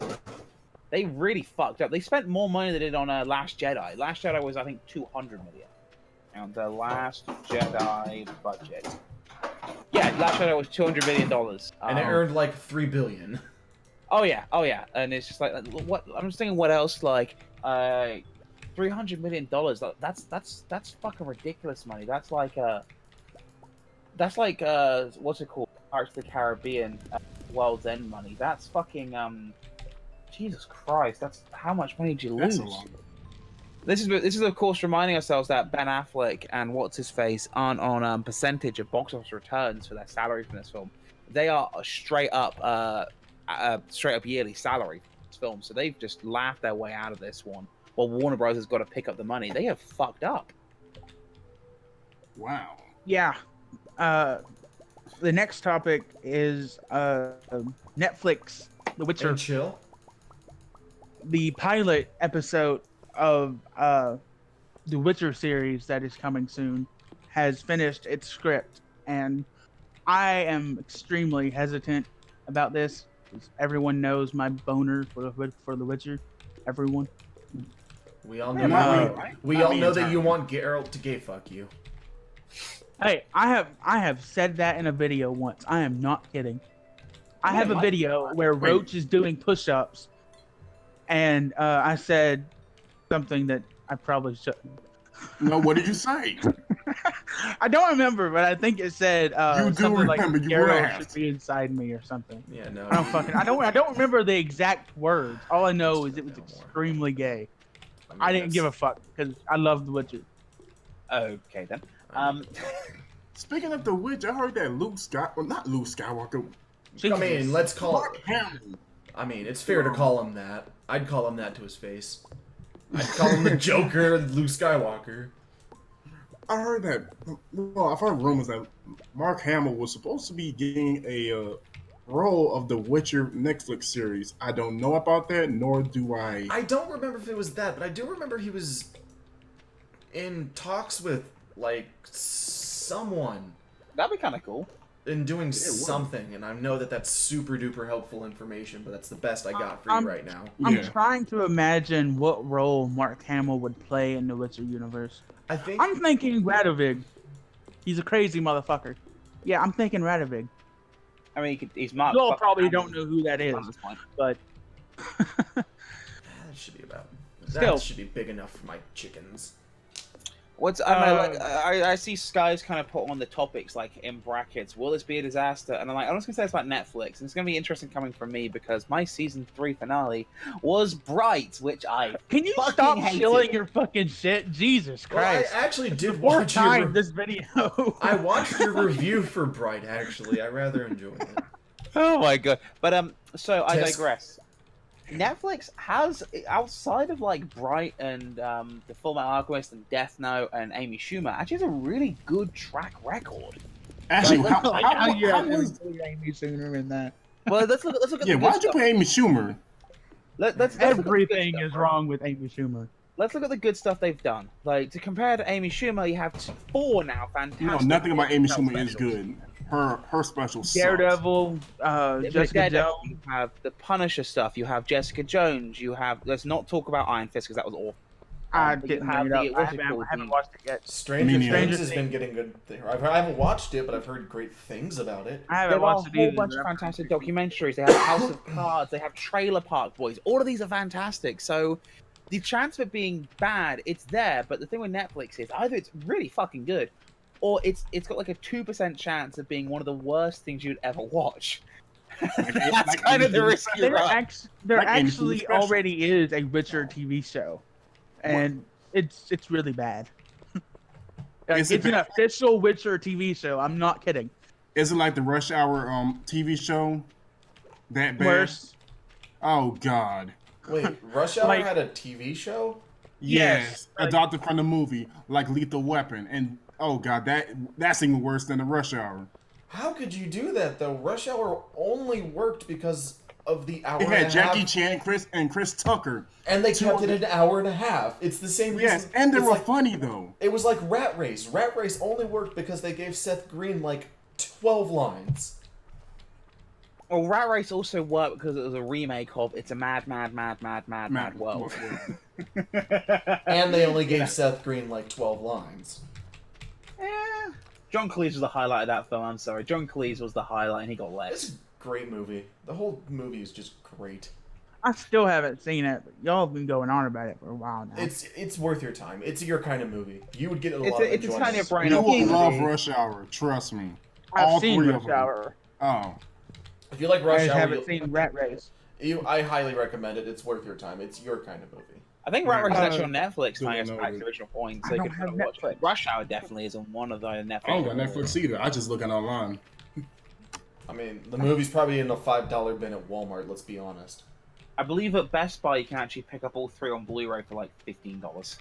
they really fucked up. They spent more money than they did on Last Jedi. Last Jedi was, I think, 200 million. And the Last Jedi budget. Yeah, Last Jedi was $200 million. And it earned like 3 billion. Oh yeah. And it's just like, what? I'm just thinking, what else? Like, $300 million. That's fucking ridiculous money. That's like what's it called? Pirates of the Caribbean, World's End money. That's fucking Jesus Christ. That's how much money did you lose? That's a lot. This is of course reminding ourselves that Ben Affleck and what's his face aren't on percentage of box office returns for their salary from this film. They are a straight up yearly salary for this film. So they've just laughed their way out of this one. While Warner Bros. Has got to pick up the money. They have fucked up. Wow. Yeah. The next topic is Netflix, The Witcher. And chill. The pilot episode of the Witcher series that is coming soon has finished its script, and I am extremely hesitant about this Everyone knows my boner for the Witcher. Everyone. We all Yeah, know. not me, right? We Not all me know that entirely. you want Geralt to gay fuck you. Hey, I have said that in a video once. I am not kidding. I have a Yeah, video where Wait. Roach is doing push-ups, and I said something that I probably shouldn't. No, what did you say? I don't remember, but I think it said You do something like remember, you Geralt laughed. should be inside me or something. Yeah, no. I don't remember the exact words. All I know is it was No more. extremely gay. mean, I didn't give a that's- fuck because I love The Witcher. Okay then. I mean, Speaking of the witch, I heard that not Luke Skywalker. I mean, let's call Mark it. Hamill. I mean, it's fair to call him that. I'd call him that to his face. I'd call him the Joker, Luke Skywalker. I heard that. Well, I've heard rumors that Mark Hamill was supposed to be getting a role of the Witcher Netflix series. I don't know about that, nor do I. I don't remember if it was that, but I do remember he was in talks with, like, someone That'd be kind of cool. and doing would. something, and I know that that's super duper helpful information, but that's the best I got for you right now. I'm Yeah. trying to imagine what role Mark Hamill would play in the Witcher universe. I think I'm thinking Radovig. He's a crazy motherfucker. Yeah, I'm thinking Radovig. I mean, he's Mark. You all fucking probably Hamill don't know who that is, at this point. but that should be about. Still. That should be big enough for my chickens. I see Sky's kind of put on the topics like in brackets. Will this be a disaster? And I'm like, I'm just gonna say it's about Netflix, and it's gonna be interesting coming from me because my season 3 finale was Bright, which I can you fucking stop hated. shilling your fucking shit? Jesus Well, I Christ! actually did Fourth watch your. time this video. I watched your review for Bright. Actually, I rather enjoyed it. Oh my god! But so I Tisk. digress. Netflix has, outside of like Bright and the Fullmetal Alchemist and Death Note and Amy Schumer, actually has a really good track record. Actually, Like, how was? Amy sooner in that? Well, let's look at Yeah, the why good did you stuff. put Amy Schumer? Let's look at the good Everything stuff, is right? wrong with Amy Schumer. Let's look at the good stuff they've done. Like to compare to Amy Schumer, you have 4 now fantastic. No, nothing about Amy Schumer is specials. good. Her special sucks. Daredevil, Jessica Daredevil, Jones. You have the Punisher stuff. You have Jessica Jones. You have. Let's not talk about Iron Fist because that was awful. I But you didn't have bring it the- up. I what's it called? haven't The- watched it yet. Stranger Me neither. Things has Stranger been getting good. I haven't watched it, but I've heard great things about it. I There haven't are a watched it whole either. bunch of but I've- fantastic documentaries. They have House of Cards. They have Trailer Park Boys. All of these are fantastic. So the chance of it being bad, it's there. But the thing with Netflix is either it's really fucking good, or it's got like a 2% chance of being one of the worst things you'd ever watch. That's like kind of the Amy risk There, you're on. there Like Amy actually Schumer special. already is a Witcher TV show, and it's really bad. Like, Is it it's an bad? official Witcher TV show. I'm not kidding. Is it like the Rush Hour TV show? That bad? Worse. Oh God. Wait, Rush Hour Like- had a TV show? Yes, like- adopted from the movie, like Lethal Weapon, and oh God, that's even worse than the Rush Hour. How could you do that though? Rush Hour only worked because of the hour It and a had Jackie half, Chan, Chris Tucker. and they two kept of it an hour and a half. It's the same reason. Yes, and they it's were like, funny though. It was like Rat Race. Rat Race only worked because they gave Seth Green like 12 lines. Well, Rat Race also worked because it was a remake of It's a Mad World. And they only gave Seth Green like 12 lines. Yeah. John Cleese was the highlight of that film. I'm sorry. John Cleese was the highlight, and he got It's less. a great movie. The whole movie is just great. I still haven't seen it, but y'all have been going on about it for a while now. It's worth your time. It's your kind of movie. You would get a It's lot a- of it's a enjoyment. tiny brain You off will movie. love Rush Hour, trust me. I've all seen three Rush of them. Hour. Oh, If you like I Rush just Hour, haven't seen Rat Race. I highly recommend it. It's worth your time. It's your kind of movie. I think Rat Race is Uh, actually on Netflix. don't Thanks know back to it. the original point, I so you don't can have kind of watch Netflix. it. Rush Hour definitely is on one of the Netflix. I don't got Netflix either. I just looking online. I mean, the movie's probably in the $5 bin at Walmart. Let's be honest. I believe at Best Buy you can actually pick up all 3 on Blu-ray for like $15.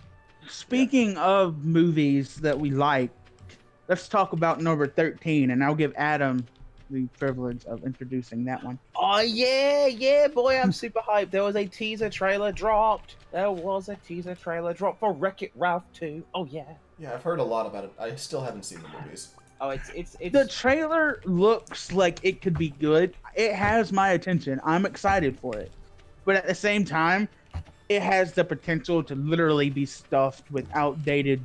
Speaking of movies that we like, let's talk about number 13, and I'll give Adam the privilege of introducing that one. Oh yeah, boy, I'm super hyped. There was a teaser trailer dropped. For Wreck-It Ralph 2. Oh yeah. Yeah, I've heard a lot about it. I still haven't seen the movies. Oh, it's The trailer looks like it could be good. It has my attention. I'm excited for it. But at the same time, it has the potential to literally be stuffed with outdated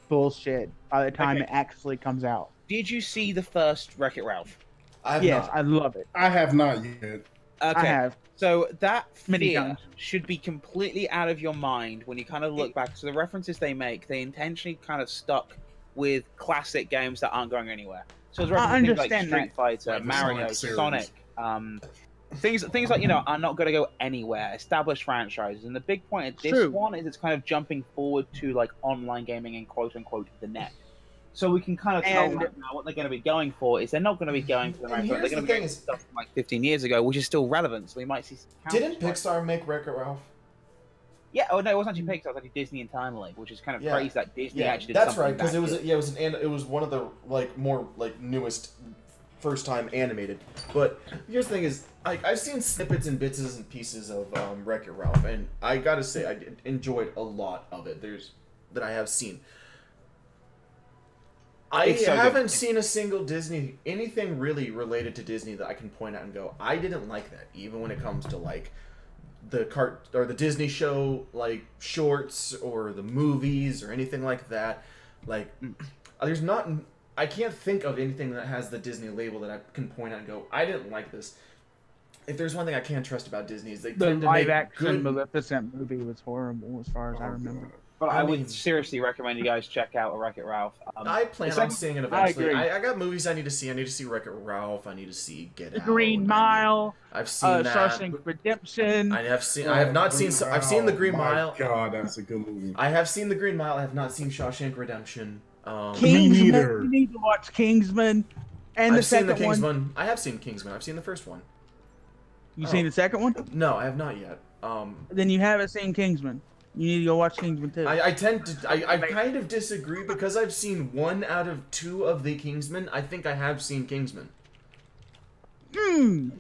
bullshit by the time it actually comes out. Did you see the first Wreck-It Ralph? I have Yes, not. I love it. I have not yet. Okay. I have. So that Many fear times. should be completely out of your mind when you kind of look back. So the references they make, they intentionally kind of stuck with classic games that aren't going anywhere. So there's I references like understand Street Fighter, Like the Mario, Sonic Sonic, things like are not going to go anywhere. Established franchises, and the big point of this True. one is it's kind of jumping forward to like online gaming and quote unquote the net. So we can kind of tell And- right now what they're going to be going for is they're not going to be going for the And right. They're here's going to the be thing doing is- stuff from like 15 years ago, which is still relevant. So we might see. Some Didn't Pixar make Wreck-It Ralph? Yeah. Oh no, it wasn't actually Pixar. It was actually Disney internally, which is kind of Yeah. crazy that Disney Yeah, actually did that's something right. Because that it was good. it was one of the like more like newest first time animated. But here's the thing is I've seen snippets and bits and pieces of Wreck-It Ralph, and I gotta say I enjoyed a lot of it. That I have seen. I It's so haven't good. seen a single Disney anything really related to Disney that I can point out and go, I didn't like that. Even when it comes to like the Disney show like shorts or the movies or anything like that. Like there's not. I can't think of anything that has the Disney label that I can point out and go, I didn't like this. If there's one thing I can't trust about Disney is they The tend to make live action good. Maleficent movie was horrible as far as I remember. But I I mean- would seriously recommend you guys check out Wreck-It Ralph. I plan the on second- seeing it I eventually. agree. I got movies I need to see. I need to see Wreck-It Ralph. I need to see Get The Out. Green Mile, I've seen that. Shawshank Redemption. I have seen. I have not seen. I've seen the Green Oh, my Mile. God, that's a good movie. I have seen the Green Mile. I have not seen Shawshank Redemption. Kingsman. neither. You need to watch Kingsman. And the I've seen second the one. Kingsman. I have seen Kingsman. I've seen the first one. You Oh. seen the second one? No, I have not yet. Then you haven't seen Kingsman. You need to go watch Kingsman too. I tend to. I kind of disagree because I've seen 1 out of 2 of the Kingsmen. I think I have seen Kingsman.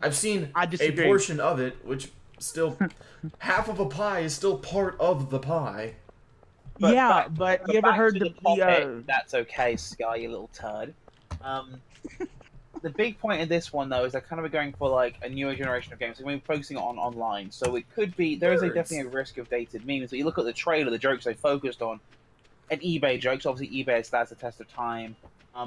I've seen I a disagree. portion of it, which still half of a pie is still part of the pie. Yeah, but you ever back heard to the topic, That's okay, Sky, you little turd. The big point in this one, though, is they're kind of going for like a newer generation of games. So we're focusing on online, so it could be there is definitely a risk of dated memes. But you look at the trailer, the jokes they focused on, and eBay jokes. Obviously, eBay stands the test of time.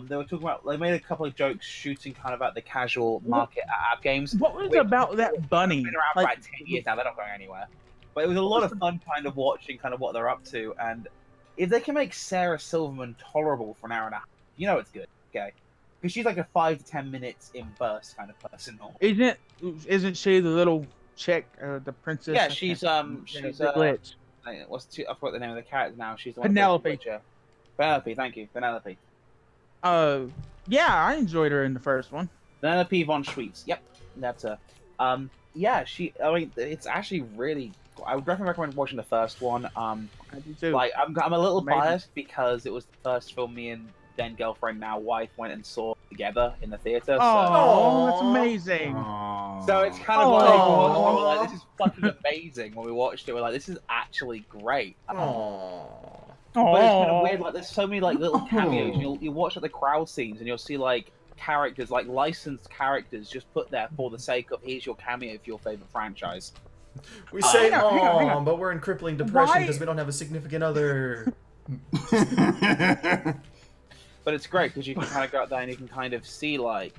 They were talking about they made a couple of jokes shooting kind of at the casual market app games. What was which about that bunny? Been around for Like, about 10 years now. They're not going anywhere. But it was a lot of fun, kind of watching kind of what they're up to, and if they can make Sarah Silverman tolerable for an hour and a half, you know it's good. Okay. Because she's like a 5 to 10 minutes in burst kind of person. isn't she the little chick, the princess? Yeah, I she's can't- she's the glitch. I forgot the name of the character now. She's the one Penelope. Who plays Witcher. Penelope, thank you, Penelope. Yeah, I enjoyed her in the first one. Penelope von Schweetz. Yep, that's her. Yeah, I mean, it's actually really. I would definitely recommend watching the first one. I do too. Like, I'm a little Amazing. biased because it was the first film me and then girlfriend, now wife, went and saw together in the theater. Oh, that's Aw. amazing. So it's kind of Aw. we're like, this is fucking amazing. When we watched it, we're like, this is actually great. Aww. But it's kind of weird. Like, there's so many like little cameos. And you watch like the crowd scenes, and you'll see like characters, like licensed characters, just put there for the sake of here's your cameo for your favorite franchise. We say hang on, hang on. but we're in crippling depression Why- because we don't have a significant other. But it's great because you can kind of go out there and you can kind of see like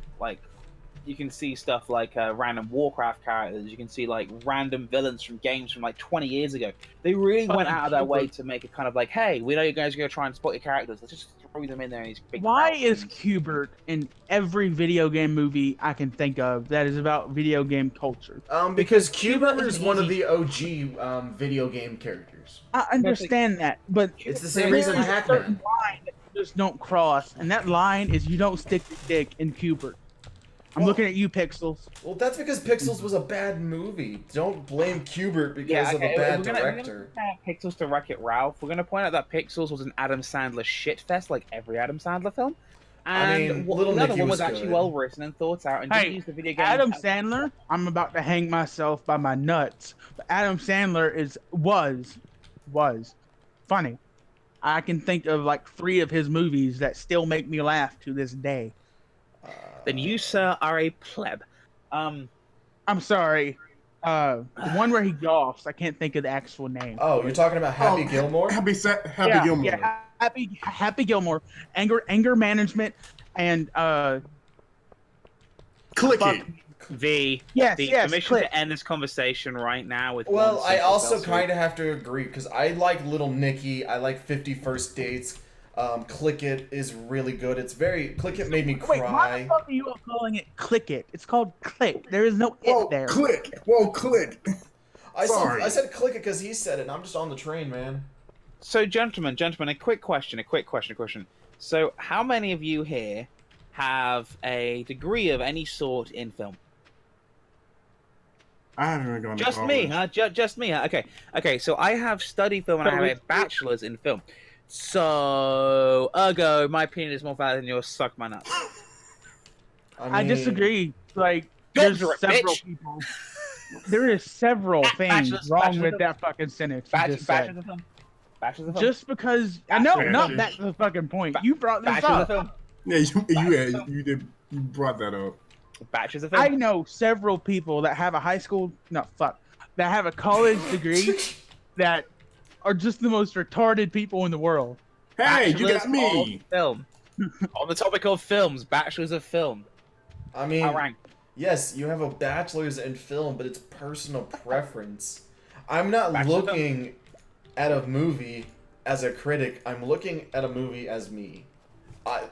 you can see stuff like random Warcraft characters. You can see like random villains from games from like 20 years ago. They really went out of their way to make it kind of like, hey, we know you guys are going to try and spot your characters. Let's just throw them in there in these big. Why crowd is scenes. Hubert in every video game movie I can think of that is about video game culture? Because Cuba Cuba is is one of easy. the OG video game characters. I understand that, but It's the same there reason is a certain Pac-Man. line that you just don't cross, and that line is you don't stick your dick in Hubert. I'm looking at you, Pixels. Well, that's because Pixels was a bad movie. Don't blame Cubert because Yeah, of okay, a bad we're gonna director. compare Pixels to Wreck-It Ralph. We're going to point out that Pixels was an Adam Sandler shitfest, like every Adam Sandler film. I And mean, the Little other Nicky one was was actually good. well written and thought out, and Hey, didn't use the video game. Adam Sandler, I'm about to hang myself by my nuts. But Adam Sandler was funny. I can think of like 3 of his movies that still make me laugh to this day. Then you, sir, are a pleb. I'm sorry. The one where he golfs, I can't think of the actual name. Oh, you're talking about Happy Gilmore? Happy Yeah, Gilmore. yeah, Happy Gilmore, anger management, and Click fuck. it. Yes, Permission click. to end this conversation right now with. Well, I also kind of have to agree because I like Little Nicky. I like 50 First Dates. Click It is really good. Click It made me Wait, why cry. the fuck are you all calling it Click It? It's called Click. There is no Whoa, it there. click. Whoa, click. Sorry. I said click it because he said it, and I'm just on the train, man. So, gentlemen, a quick question. So, how many of you here have a degree of any sort in film? I haven't even gone to Just college. me, huh? Just me, huh? Okay. So I have studied film and I have a bachelor's in film. So, ergo, my opinion is more valid than yours. Suck my nuts. I disagree. Like, Jobs there's are a several bitch. people. There is several things wrong with that fucking sentence you just Bachelor's said. of film. Bachelor's of film. Just because I know, Bachelor's not of that's the fucking point. You brought this Bachelor's of up. film. Yeah, you brought that up. Bachelor's of film. I know several people that have a that have a college degree that are just the most retarded people in the world. Hey, you Bachelor's got me. of film. On the topic of films, bachelor's of film. I mean, I'll rank. yes, you have a bachelor's in film, but it's personal preference. I'm not Bachelor's looking at a movie as a critic. I'm looking at a movie as me.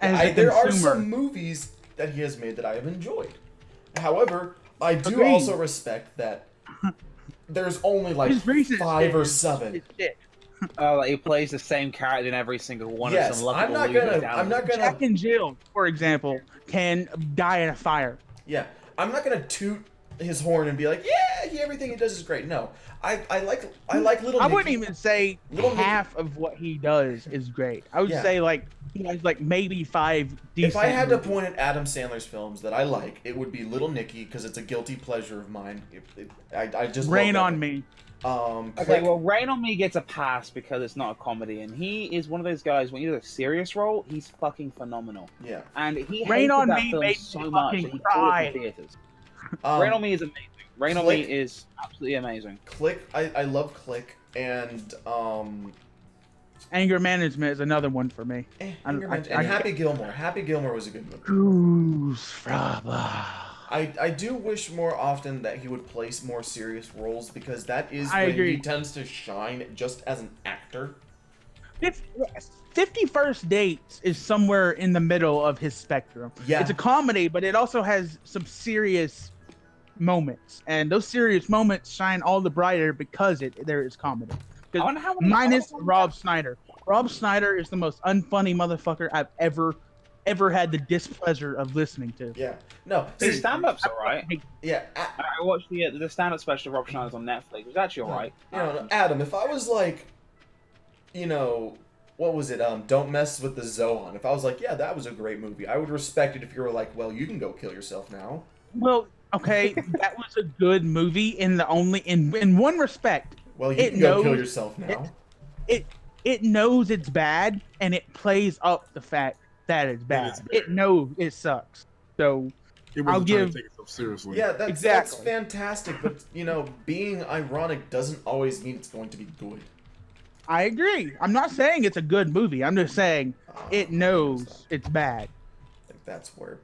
There are consumer. some movies that he has made that I have enjoyed. However, I do Agreed. also respect that there's only like His recent 5 shit or is 7. shit. Like he plays the same character in every single one of Yes, some I'm lovable not losers gonna. down I'm there. not gonna. Jack and Jill, for example, can die in a fire. Yeah, I'm not gonna toot his horn and be like, yeah, everything he does is great. No, I like Little. I Nicky. wouldn't even say Little Nicky- half of what he does is great. I would Yeah. say like he has like maybe 5 decent. If I had to movies. point at Adam Sandler's films that I like, it would be Little Nicky because it's a guilty pleasure of mine. I just Rain love that. on Me. Okay, Click- well, Rain on Me gets a pass because it's not a comedy, and he is one of those guys. When he does a serious role, he's fucking phenomenal. yeah. And he Rain hated on that Me film made so me much fucking that he cry. called it in theaters. Rain on Me is amazing. Rain on Me Click- is absolutely amazing. Click. I love Click and Anger Management is another one for me. and Happy Gilmore. Happy Gilmore was a good movie. Who's Fraba? I do wish more often that he would place more serious roles because that is I when agree. he tends to shine just as an actor. 50 First Dates is somewhere in the middle of his spectrum. Yeah. It's a comedy, but it also has some serious moments, and those serious moments shine all the brighter because there is comedy. I wonder how many- Minus Rob Schneider. Rob Schneider is the most unfunny motherfucker I've ever had the displeasure of listening to. Yeah. No. His See, stand-up's alright. yeah. I watched the stand-up special of Rob Schneider's on Netflix. It was actually alright. You know, Adam, if I was like, what was it? Don't Mess with the Zohan. If I was like, yeah, that was a great movie, I would respect it if you were like, well, you can go kill yourself now. Well, okay, that was a good movie in one respect. Well, you It can go kill knows- yourself now. It knows it's bad, and it plays up the fact that it's bad. is bad. It knows it sucks. So It I'll wasn't trying give- to take itself seriously. Yeah, that's Exactly. fantastic, but being ironic doesn't always mean it's going to be good. I agree. I'm not saying it's a good movie. I'm just saying it knows it's bad. I think that's where,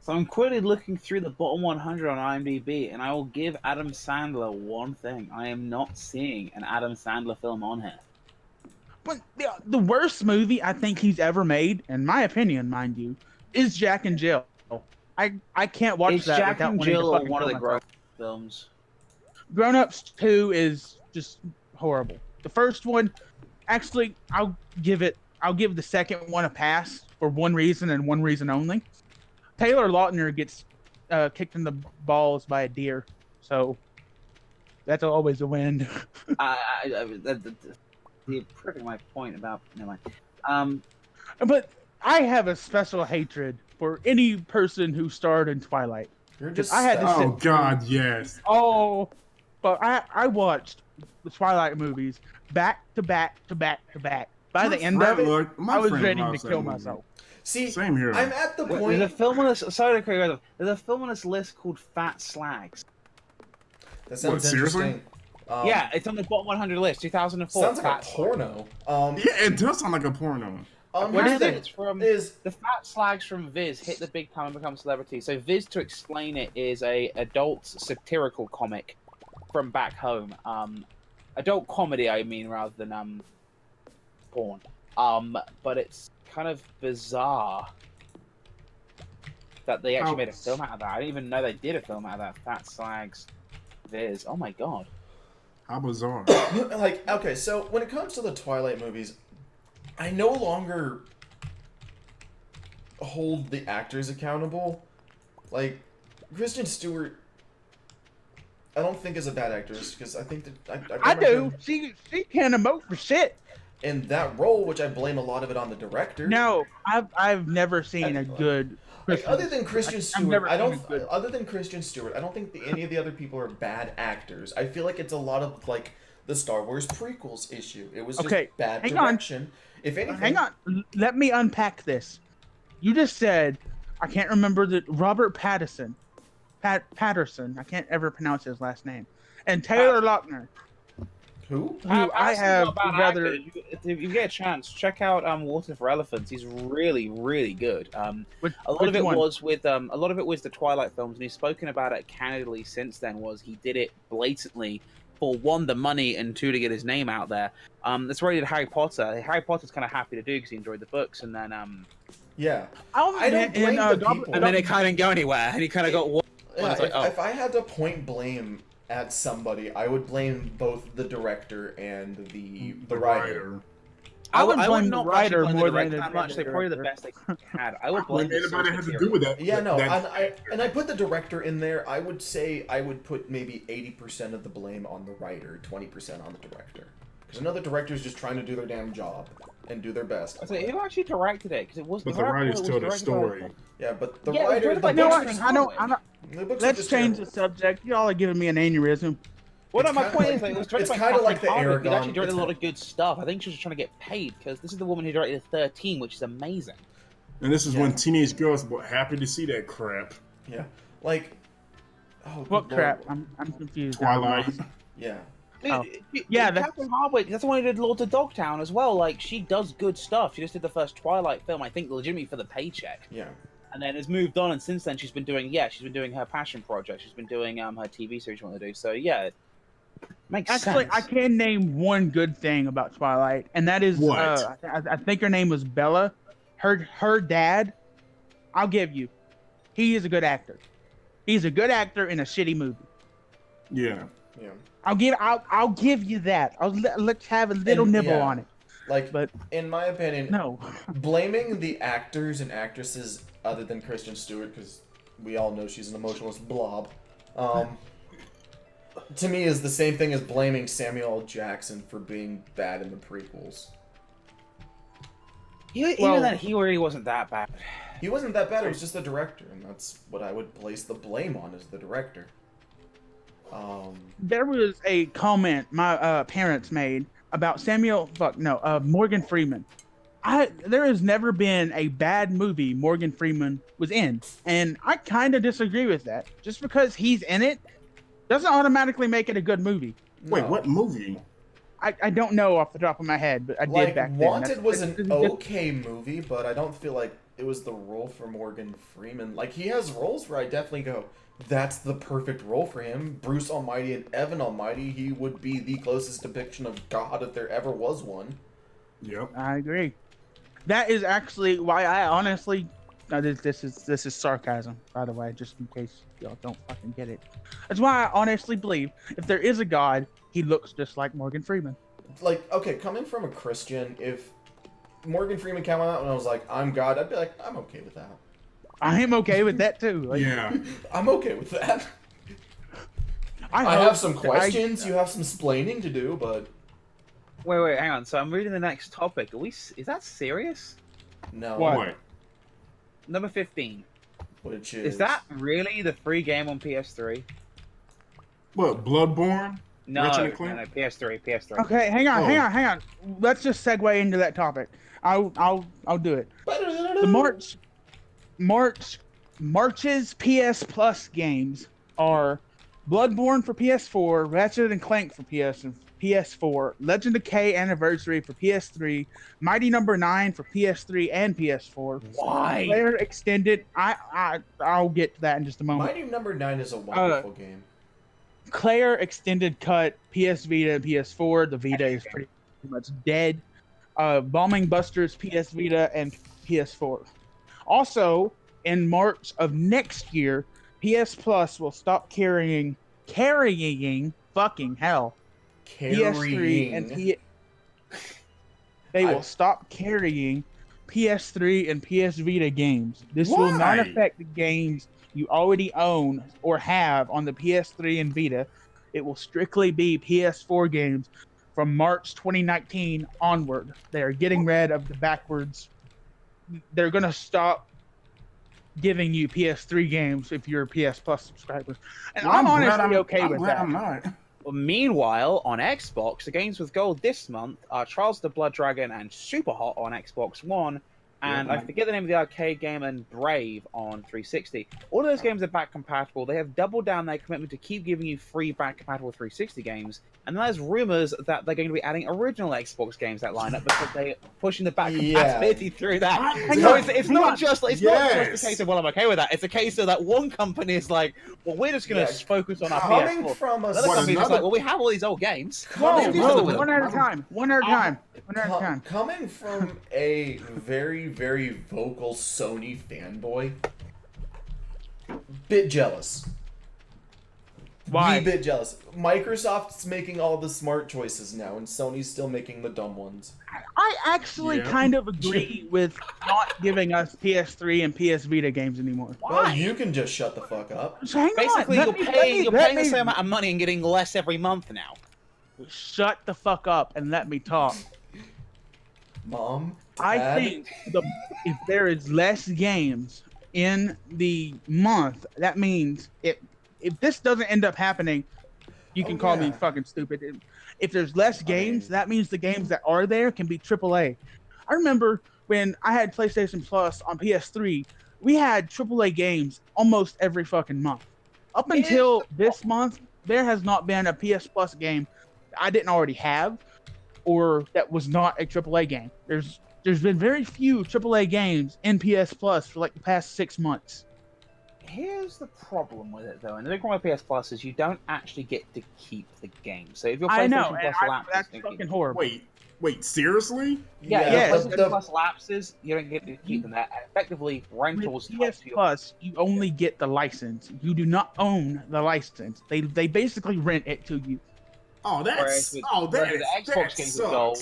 So I'm quickly looking through the bottom 100 on IMDb, and I will give Adam Sandler one thing. I am not seeing an Adam Sandler film on here. But the worst movie I think he's ever made, in my opinion, mind you, is Jack and Jill. I can't watch Is that Jack without and wanting to Jill fucking one of kill the myself. grown films? Grown Ups 2 is just horrible. The first one, actually, I'll give the second one a pass for one reason and one reason only. Taylor Lautner gets kicked in the balls by a deer, so that's always a win. You're proving my point about. Never mind. But I have a special hatred for any person who starred in Twilight. you're just. I had to Oh God, yes. Oh, but I watched the Twilight movies back to back to back to back By the end of it, my I was friend ready to loves that kill movie. myself. See, Same here. I'm at the There's point. a film on this. Sorry to cut you off. There's a film on this list called Fat Slags. That sounds seriously? interesting. Yeah, it's on the bottom 100 list, 2004. Sounds like Fat a porno. Yeah, it does sound like a porno. What here's is the it? thing, It's from is the Fat Slags from Viz hit the big time and become celebrities. So Viz, to explain it, is a adult satirical comic from back home. Adult comedy, I mean, rather than porn. But it's kind of bizarre that they actually made a film out of that. I didn't even know they did a film out of that. Fat Slags Viz. Oh my god. How bizarre. like, okay, so when it comes to the Twilight movies, I no longer hold the actors accountable. Like, Kristen Stewart, I don't think is a bad actress, because I think that I remember do. her She can't emote for shit. in that role, which I blame a lot of it on the director. No, I've never seen a good. Like, other than Kristen I've Stewart, never I don't. seen a good- Other than Kristen Stewart, I don't think any of the other people are bad actors. I feel like it's a lot of like the Star Wars prequels issue. It was just Okay, bad hang on. direction. If anything, Hang on, let me unpack this. You just said I can't remember the Robert Pattinson, Patterson. I can't ever pronounce his last name. And Taylor Lautner, Who? who I have rather. If you get a chance, check out Water for Elephants. He's really, really good. A lot of it was with a lot of it was the Twilight films, and he's spoken about it candidly since then. Was he did it blatantly for one, the money, and two, to get his name out there. That's why he did Harry Potter. Harry Potter's kind of happy to do because he enjoyed the books, and then Yeah. I don't blame the people. and then it kind of didn't go anywhere, and he kind of got. Yeah, like, if I had to point blame at somebody, I would blame both the director and the writer. I would would blame the not writer actually more blame than the director that much. They're probably the best they had. I would When blame the anybody source has to material. do with that. Yeah, no, that- and I put the director in there. I would say I would put maybe 80% of the blame on the writer, 20% on the director. Because another director is just trying to do their damn job and do their best. So who actually directed it? Because it was. But the writers tell the story. Yeah, but the Yeah, writer, it's the like, You know books what? are I just- don't. the books are Let's just change the terrible. subject. Y'all are giving me an aneurysm. Well, no, It's my kinda point like- is, like, it was directed it's by kinda like the Catherine Hardwicke, who'd Aragon- actually directed a it's- lot of good stuff. I think she was just trying to get paid because this is the woman who directed 13, which is amazing. And this is Yeah. when teenage girls were happy to see that crap. Yeah, like, oh, What good crap? Lord. I'm confused. Twilight. Yeah, Dude, Oh. dude, Yeah, Catherine Hardwicke, that's the one who did Lords of Dogtown as well. Like, she does good stuff. She just did the first Twilight film, I think, legitimately for the paycheck. yeah. And then has moved on, and since then she's been doing her passion project. She's been doing her TV series she wanted to do. So yeah, it makes Actually, sense. I can name one good thing about Twilight, and that is What? I think her name was Bella. Her dad, I'll give you, he is a good actor. He's a good actor in a shitty movie. Yeah. Yeah. I'll give you that. Let's have a little And, nibble yeah. on it. Like, But in my opinion, no, blaming the actors and actresses other than Kristen Stewart, because we all know she's an emotionless blob, to me is the same thing as blaming Samuel L. Jackson for being bad in the prequels. Even then, he really wasn't that bad. He wasn't that bad, it was just the director, and that's what I would place the blame on, is the director. there was a comment my parents made about Morgan Freeman. There has never been a bad movie Morgan Freeman was in, and I kind of disagree with that. Just because he's in it doesn't automatically make it a good movie. Wait, No. what movie? I don't know off the top of my head, but I did Like, back then. Wanted was an that's- okay movie, but I don't feel like it was the role for Morgan Freeman. Like, he has roles where I definitely go, that's the perfect role for him. Bruce Almighty and Evan Almighty, he would be the closest depiction of God if there ever was one. Yep. I agree. That is actually why I honestly. This is sarcasm, by the way, just in case y'all don't fucking get it. That's why I honestly believe if there is a God, he looks just like Morgan Freeman. Like, okay, coming from a Christian, if Morgan Freeman came out and I was like, I'm God, I'd be like, I'm okay with that. I am okay with that too. Like, Yeah. I'm okay with that. I hope have some that questions, you have some splaining to do, but Wait, hang on. So I'm reading the next topic. Is that serious? no. What? Number 15. Which is... Is that really the free game on PS3? What, Bloodborne? No, Ratchet and no, Clank? no, PS3. Okay, hang on. Let's just segue into that topic. I'll do it. The March's PS Plus games are Bloodborne for PS4, Ratchet and Clank for PS4, Legend of K Anniversary for PS3, Mighty Number 9 for PS3 and PS4. Why? Player Extended. I'll get to that in just a moment. Mighty Number 9 is a wonderful game. Claire Extended Cut, PS Vita and PS4. The Vita is pretty much dead. Bombing Busters, PS Vita and PS4. Also, in March of next year, PS Plus will stop carrying fucking hell. PS3 and they will stop carrying PS3 and PS Vita games. This will not affect the games you already own or have on the PS3 and Vita. It will strictly be PS4 games from March 2019 onward. They are getting rid of the backwards. They're going to stop giving you PS3 games if you're a PS Plus subscriber. And I'm honestly okay with that. I'm not. Well, meanwhile, on Xbox, the games with gold this month are Trials of the Blood Dragon and Superhot on Xbox One, and I forget the name of the arcade game, and Brave on 360. All of those games are back compatible. They have doubled down their commitment to keep giving you free back compatible 360 games. And there's rumors that they're going to be adding original Xbox games to that lineup because they're pushing the back compatibility through that. So it's not just the case of, well, I'm okay with that. It's a case of that one company is like, well, we're just going to focus on our PS4. From Another company is like, well, we have all these old games. One at a time. Coming from a very, very vocal Sony fanboy, bit jealous. Why? Bit jealous. Microsoft's making all the smart choices now, and Sony's still making the dumb ones. I actually kind of agree with not giving us PS3 and PS Vita games anymore. Well, you can just shut the fuck up. Basically, you're paying the same amount of money and getting less every month now. Shut the fuck up and let me talk. Mom, I Dad? think if there is less games in the month, that means if this doesn't end up happening, you can call me fucking stupid. If there's less games, that means the games that are there can be AAA. I remember when I had PlayStation Plus on PS3, we had AAA games almost every fucking month. Up until this month, there has not been a PS Plus game I didn't already have or that was not a AAA game. There's been very few AAA games in PS Plus for like the past 6 months. Here's the problem with it, though, and the big problem with PS Plus is you don't actually get to keep the game. So if your PlayStation Plus lapses, that's fucking horrible. Wait, seriously? If PlayStation Plus lapses, you don't get to keep them. That effectively rentals. With PS Plus, you only get the license. You do not own the license. They basically rent it to you. Whereas the Xbox games with gold.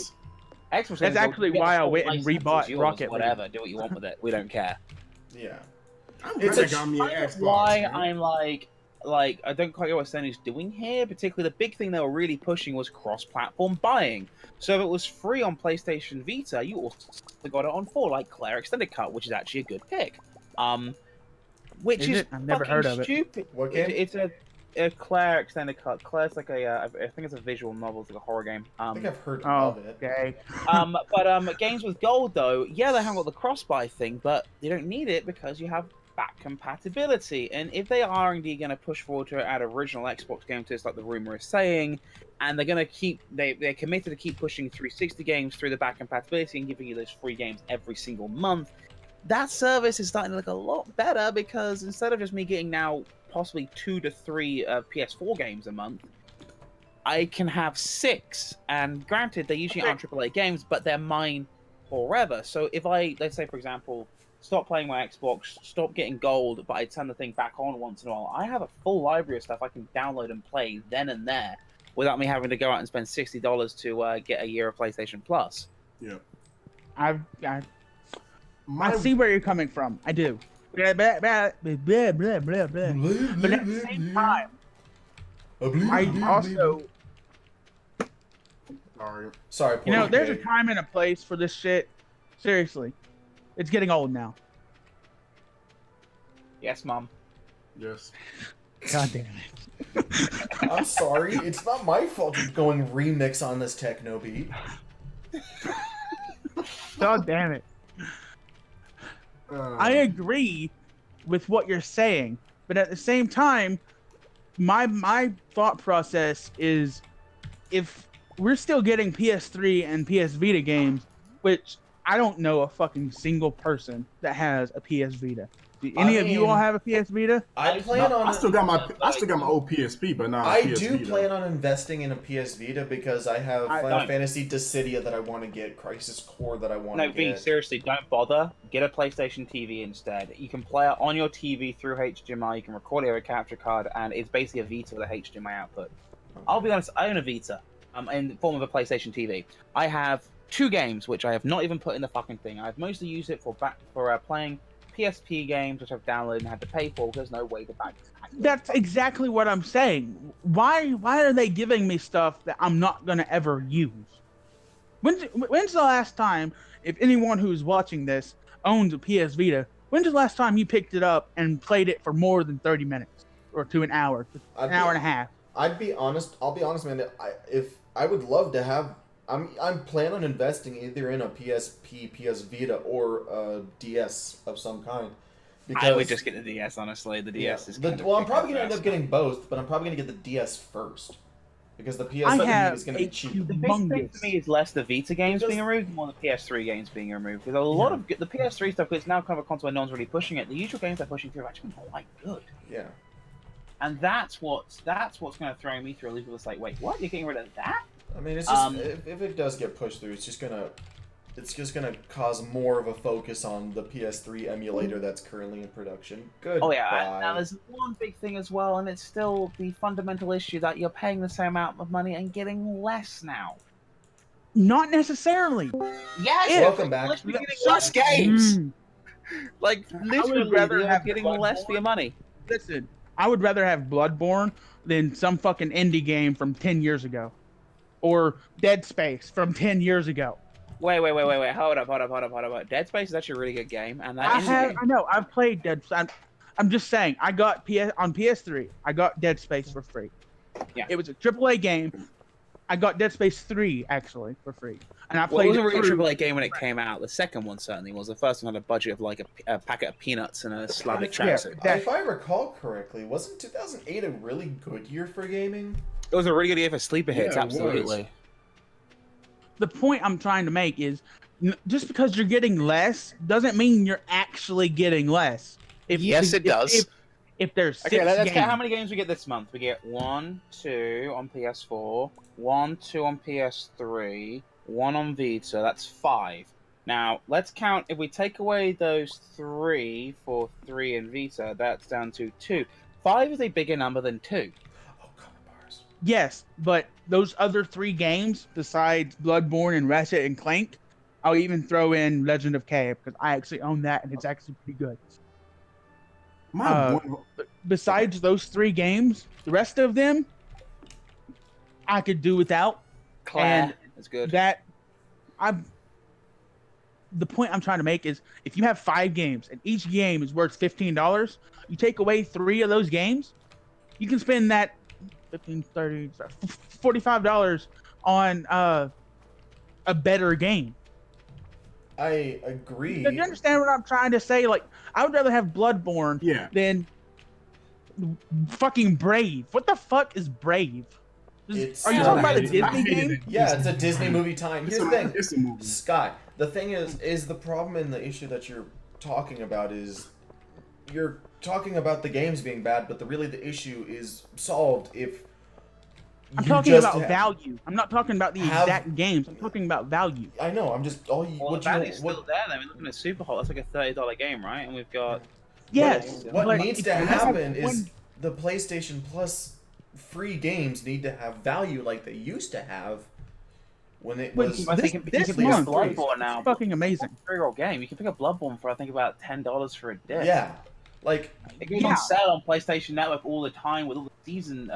Xbox That's actually why I went and rebought Rocket League. Whatever, do what you want with it. We don't care. Yeah. It's got me an Xbox. Why I'm like I don't quite get what Sony's doing here. Particularly, the big thing they were really pushing was cross-platform buying. So if it was free on PlayStation Vita, you also got it on 4, like Claire Extended Cut, which is actually a good pick. Which is I've never heard of it. Stupid. What game? It's a Claire Extended Cut. Claire's like I think it's a visual novel, it's like a horror game. I think I've heard of it. Okay. But games with gold though, yeah, they haven't got the cross-buy thing, but they don't need it because you have back compatibility. And if they are indeed going to push forward to add original Xbox games to this, like the rumor is saying, and they're going to they're committed to keep pushing 360 games through the back compatibility and giving you those free games every single month, that service is starting to look a lot better because instead of just me getting now possibly 2 to 3 PS4 games a month, I can have 6. And granted, they usually aren't AAA games, but they're mine forever. So if let's say, for example, stop playing my Xbox, stop getting gold, but I turn the thing back on once in a while, I have a full library of stuff I can download and play then and there without me having to go out and spend $60 to get a year of PlayStation Plus. Yeah. I see where you're coming from. I do. But at the same time, I also... Sorry. There's a time and a place for this shit. Seriously. It's getting old now. Yes, Mom. Yes. God damn it. I'm sorry, it's not my fault you're going remix on this techno beat. God damn it. I agree with what you're saying, but at the same time, my thought process is if we're still getting PS3 and PS Vita games, which I don't know a fucking single person that has a PS Vita. Do any of you all have a PS Vita? I plan on. I still got my old PSP, but not. I PS do Vita. plan on investing in a PS Vita because I have Final Fantasy Dissidia that I want to get, Crisis Core that I want to get. No, V, seriously, don't bother. Get a PlayStation TV instead. You can play it on your TV through HDMI. You can record it with a capture card, and it's basically a Vita with a HDMI output. Okay. I'll be honest, I own a Vita, in the form of a PlayStation TV. I have 2 games which I have not even put in the fucking thing. I've mostly used it for playing PSP games, which I've downloaded and had to pay for because there's no way to back. That's exactly what I'm saying. Why are they giving me stuff that I'm not gonna ever use? When's the last time, if anyone who's watching this owns a PS Vita, when's the last time you picked it up and played it for more than 30 minutes or to an hour, hour and a half? I'll be honest, man. If I would love to have. I'm planning on investing either in a PSP, PS Vita, or a DS of some kind. Because I would just get the DS, honestly. The DS is well, I'm probably going to end up getting both, but I'm probably going to get the DS first. Because the PS is going to be cheap. The big thing for me is less the Vita games being removed, more the PS3 games being removed. Because a lot of the PS3 stuff, it's now kind of a console where no one's really pushing it. The usual games they're pushing through are actually quite good. Yeah. And that's what's going to throw me through a loop. It's like, wait, what? You're getting rid of that? I mean, it's just if it does get pushed through, it's just gonna cause more of a focus on the PS3 emulator that's currently in production. Good. Oh yeah. Now there's one big thing as well, and it's still the fundamental issue that you're paying the same amount of money and getting less now. Not necessarily. Yes. Welcome back. You're getting less games. Like literally, you're getting less for your money. Listen, I would rather have Bloodborne than some fucking indie game from 10 years ago. Or Dead Space from 10 years ago. Wait. Hold up. Dead Space is actually a really good game. And that I know. I've played Dead Space. I'm just saying. I got on PS3. I got Dead Space for free. Yeah. It was a AAA game. I got Dead Space 3 actually for free. And I played it wasn't really a AAA game when it came out. The second one certainly was. The first one had a budget of like a packet of peanuts and a Slavic tracksuit. If I recall correctly, wasn't 2008 a really good year for gaming? It was a really good year for sleeper hits, absolutely. The point I'm trying to make is, just because you're getting less doesn't mean you're actually getting less. Yes, it does. If there's 6 let's games. count how many games we get this month. We get 1, 2 on PS4, 1, 2 on PS3, 1 on Vita. That's 5. Now, let's count. If we take away those 3 for 3 and Vita, that's down to 2. 5 is a bigger number than 2. Yes, but those other 3 games, besides Bloodborne and Ratchet and Clank, I'll even throw in Legend of K because I actually own that and it's actually pretty good. Besides those 3 games, the rest of them, I could do without. Claire, that's good. The point I'm trying to make is, if you have 5 games and each game is worth $15, you take away 3 of those games, you can spend that $15, $30, $45 on a better game. I agree. Do you understand what I'm trying to say? Like, I would rather have Bloodborne than fucking Brave. What the fuck is Brave? Are you talking about a Disney game? Yeah, it's a Disney movie time. Here's the thing. It's a movie. Scott, the thing is the problem and the issue that you're talking about is you're talking about the games being bad, but the issue is solved if I'm talking about value. I'm not talking about the exact games. I'm talking about value. I know. I'm just the value's still there. Though. We're looking at Superhot. That's like a $30 game, right? And we've got What needs to happen is the PlayStation Plus free games need to have value like they used to have when it was. I think this month, Bloodborne now, it's fucking amazing. Free-roll game. You can pick up Bloodborne for I think about $10 for a disc. Yeah, like it goes on sale on PlayStation Network all the time with all the season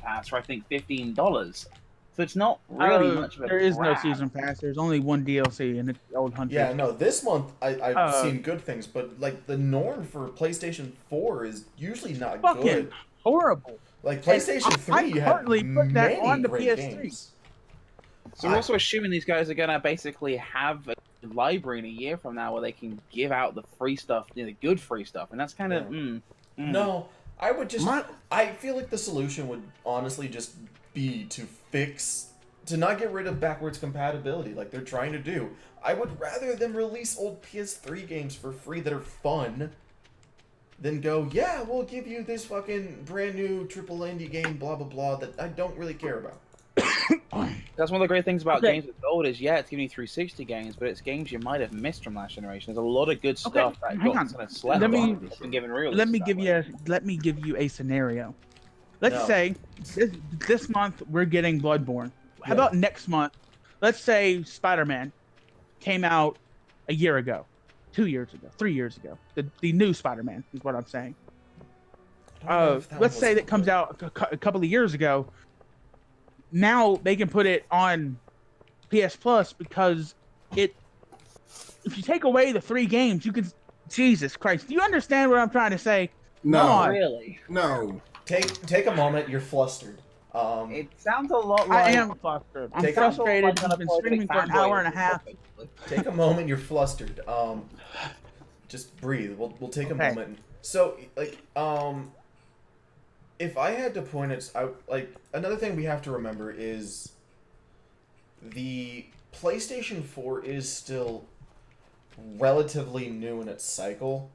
pass for I think $15. So it's not really much of a There is no season pass. There's only one DLC, and it's Old Hunter. Yeah, no. This month I've seen good things, but like the norm for PlayStation 4 is usually not good. horrible. Like PlayStation 3 I had partly put that many on the great PS3. games. So we're also assuming these guys are gonna basically have a library in a year from now where they can give out the free stuff, the good free stuff, and that's kind of No, I would just. My- I feel like the solution would honestly just be to not get rid of backwards compatibility like they're trying to do. I would rather them release old PS3 games for free that are fun than go, yeah, we'll give you this fucking brand new triple indie game, blah blah blah, that I don't really care about. That's one of the great things about Okay. games with Gold is, yeah, it's giving you 360 games, but it's games you might have missed from last generation. There's a lot of good stuff that hang got on. kind of slept Let me- on that's been given release Let me that give way. you a scenario. Let's No. say this month we're getting Bloodborne. How Yeah. about next month? Let's say Spider-Man came out a year ago, 2 years ago, 3 years ago. The new Spider-Man is what I'm saying. I don't know if that Let's one say was that comes good. out a couple of years ago. Now they can put it on PS Plus because if you take away the 3 games, you can. Jesus Christ, do you understand what I'm trying to say? No, Come on. Really? no. Take a moment. You're flustered. It sounds a lot like... I am frustrated. I'm Take- frustrated. I've been streaming for an hour and a half. Take a moment. You're flustered. Just breathe. We'll take a Okay. moment. So, like, if I had to point it, another thing we have to remember is the PlayStation 4 is still relatively new in its cycle.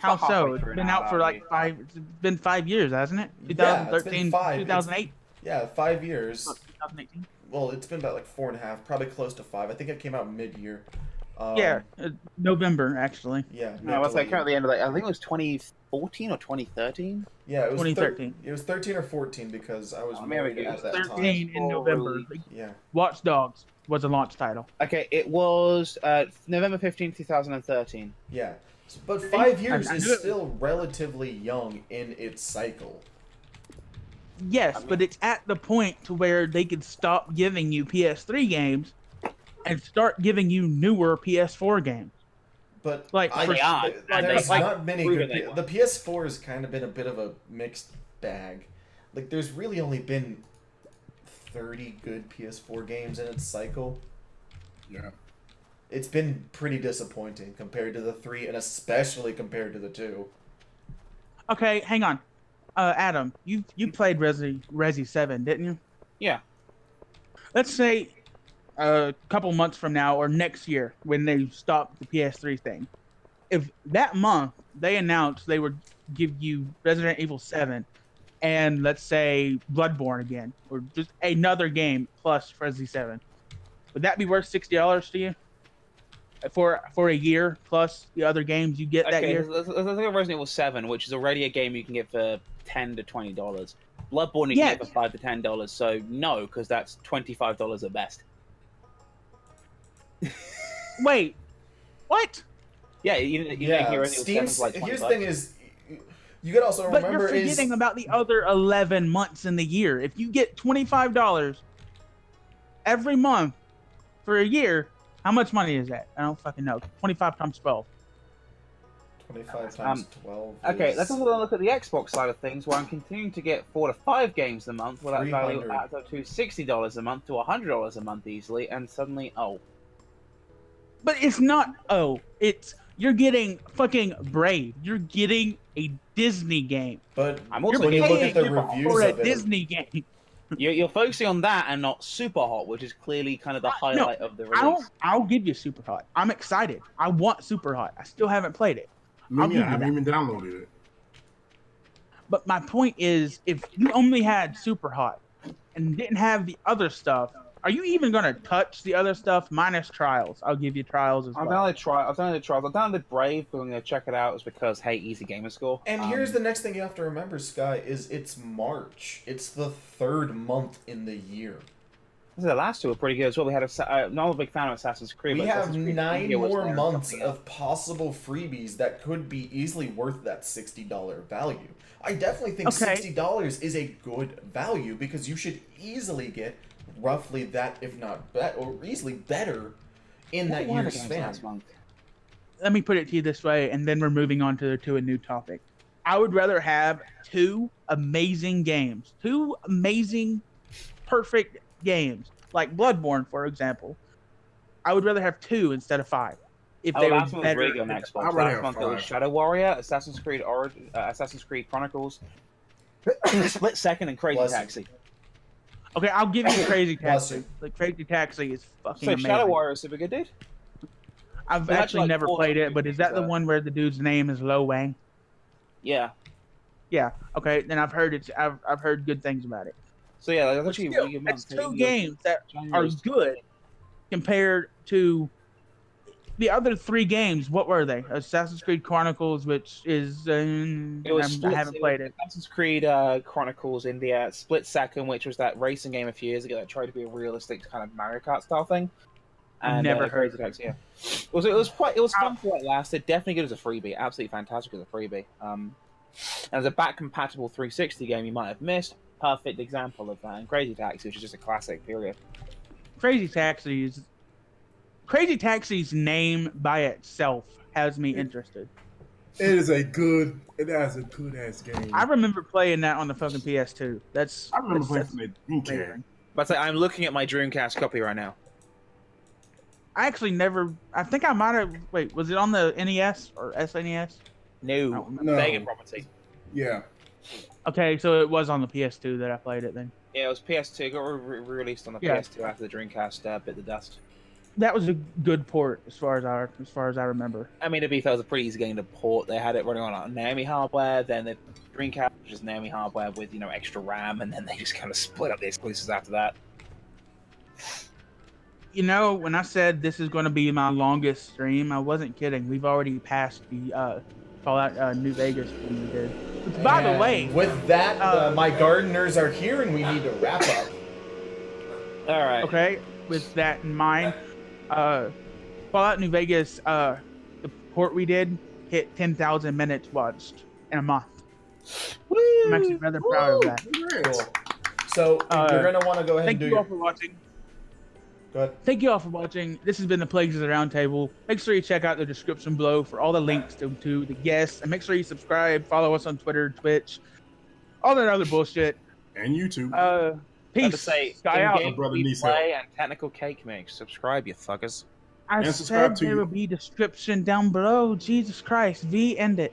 How so? It's been out for like 5. It's been 5 years, hasn't it? Yeah, it's been 2013, 5. 2008, Yeah, 5 years. 2018. Well, it's been about like 4.5, probably close to 5. I think it came out mid-year. Yeah, November actually. Yeah. No, what's mid that to currently late. end of I think it was 2014 or 2013. Yeah, it was 2013. It was 13 or 14 because I was Oh, maybe married it at was that 13 time. in November. Yeah. Watch Dogs was a launch title. Okay, it was November 15, 2013. Yeah. But 5 years I is knew it. still relatively young in its cycle. Yes, but it's at the point to where they could stop giving you PS3 games and start giving you newer PS4 games. But Like, they are, and there's they- not many proven good. they were. The PS4 has kind of been a bit of a mixed bag. Like, there's really only been 30 good PS4 games in its cycle. Yeah. It's been pretty disappointing compared to the 3, and especially compared to the 2. Okay, hang on. Adam, you played Resi 7, didn't you? Yeah. Let's say a couple months from now or next year when they stop the PS3 thing. If that month they announced they would give you Resident Evil 7 and let's say Bloodborne again or just another game plus Resi 7, would that be worth $60 to you? For a year plus the other games you get that Okay, year? let's look at Resident Evil 7, which is already a game you can get for $10 to $20. Bloodborne you can Yes. get for $5 to $10, so no, because that's $25 at best. Wait, what? Yeah, you didn't hear Yeah, Resident Evil 7 Steam's. for like 20 Here's the bucks. thing is, you gotta also But remember you're forgetting about the other 11 months in the year. If you get $25 every month for a year, how much money is that? I don't fucking know. 25 times 12. 25 times 12. Okay, is let's also look at the Xbox side of things, where I'm continuing to get 4 to 5 games a month, where that value 300. adds up to $60 a month to $100 a month easily, and suddenly, oh. But it's not, you're getting fucking Brave. You're getting a Disney game. But I'm also when you getting look at the paying reviews for a of it, Disney game. You're focusing on that and not Super Hot, which is clearly kind of the highlight of the release. I'll give you Super Hot. I'm excited. I want Super Hot. I still haven't played it. I'll give I you haven't that. even downloaded it. But my point is, if you only had Super Hot and didn't have the other stuff, are you even going to touch the other stuff minus Trials? I'll give you Trials as I've well. downloaded Trials. I've downloaded Brave, but I'm going to check it out. It's because, hey, easy gamer score. and here's the next thing you have to remember, Sky, is it's March. It's the 3rd month in the year. The last two were pretty good as well. We had not a big fan of Assassin's Creed. We but have Assassin's Creed 9 India was more there and months something else. of possible freebies that could be easily worth that $60 value. I definitely think Okay. $60 is a good value because you should easily get roughly that, if not better, or easily better in that What were the year's games span. last month? Let me put it to you this way, and then we're moving on to a new topic. I would rather have two amazing, perfect games, like Bloodborne, for example. I would rather have two instead of five. If Oh, they were last one was better. really good on Xbox. I'd rather Last have month it was 5. Shadow Warrior, Assassin's Creed Assassin's Creed Chronicles, Split Second, and Crazy Bless you. Taxi. Okay, I'll give you Crazy Bless Taxi. you. Like Crazy Taxi is fucking So amazing. Shadow Warrior is super good, dude. I've There's actually like never 4 played it, good but is games that the there. one where the dude's name is Lo Wang? Yeah. Yeah. Okay, then I've heard I've heard good things about it. So yeah, that's But actually a still, really good it's month. two games that are January's good compared to the other three games. What were they? Assassin's Creed Chronicles, which is It was I haven't played it. Assassin's Creed Chronicles India, Split Second, which was that racing game a few years ago that tried to be a realistic kind of Mario Kart style thing. And Never heard Crazy Taxi, yeah. It was fun for what it lasted. Definitely good as a freebie. Absolutely fantastic as a freebie. As a back compatible 360 game you might have missed. Perfect example of that. And Crazy Taxi, which is just a classic. Period. Crazy Taxi's name by itself has me interested. It has a good ass game. I remember playing that on the fucking PS2. I remember playing that's from the Dreamcast. amazing. But I'm looking at my Dreamcast copy right now. I actually never. I think I might have. Wait, was it on the NES or SNES? No, No. Sega property. Yeah. Okay, so it was on the PS2 that I played it then. Yeah, it was PS2. It got released on the Yeah. PS2 after the Dreamcast bit the dust. That was a good port as far as I remember. I mean, to be fair, it was a pretty easy game to port. They had it running on Naomi hardware, then the Dreamcast was just Naomi hardware with extra RAM, and then they just kind of split up the exclusives after that. You know, when I said this is going to be my longest stream, I wasn't kidding. We've already passed the Fallout New Vegas when we did. Which, by the And way, with that, my gardeners are here, and we need to wrap up. All right. okay, with that in mind, Fallout New Vegas, the port we did hit 10,000 minutes watched in a month. Woo! I'm actually rather proud of that. Congrats. Cool. So you're gonna want to go ahead Thank and do you all your. for watching. Go ahead. Thank you all for watching. This has been the Plagues of the Roundtable. Make sure you check out the description below for all the links to the guests, and make sure you subscribe, follow us on Twitter, Twitch, all that other bullshit. And YouTube. Peace. To say, Sky out. in-game Brother we needs play and technical cake mix. Subscribe, you fuckers. I And subscribe said to there you. will be description down below. Jesus Christ. V, end it.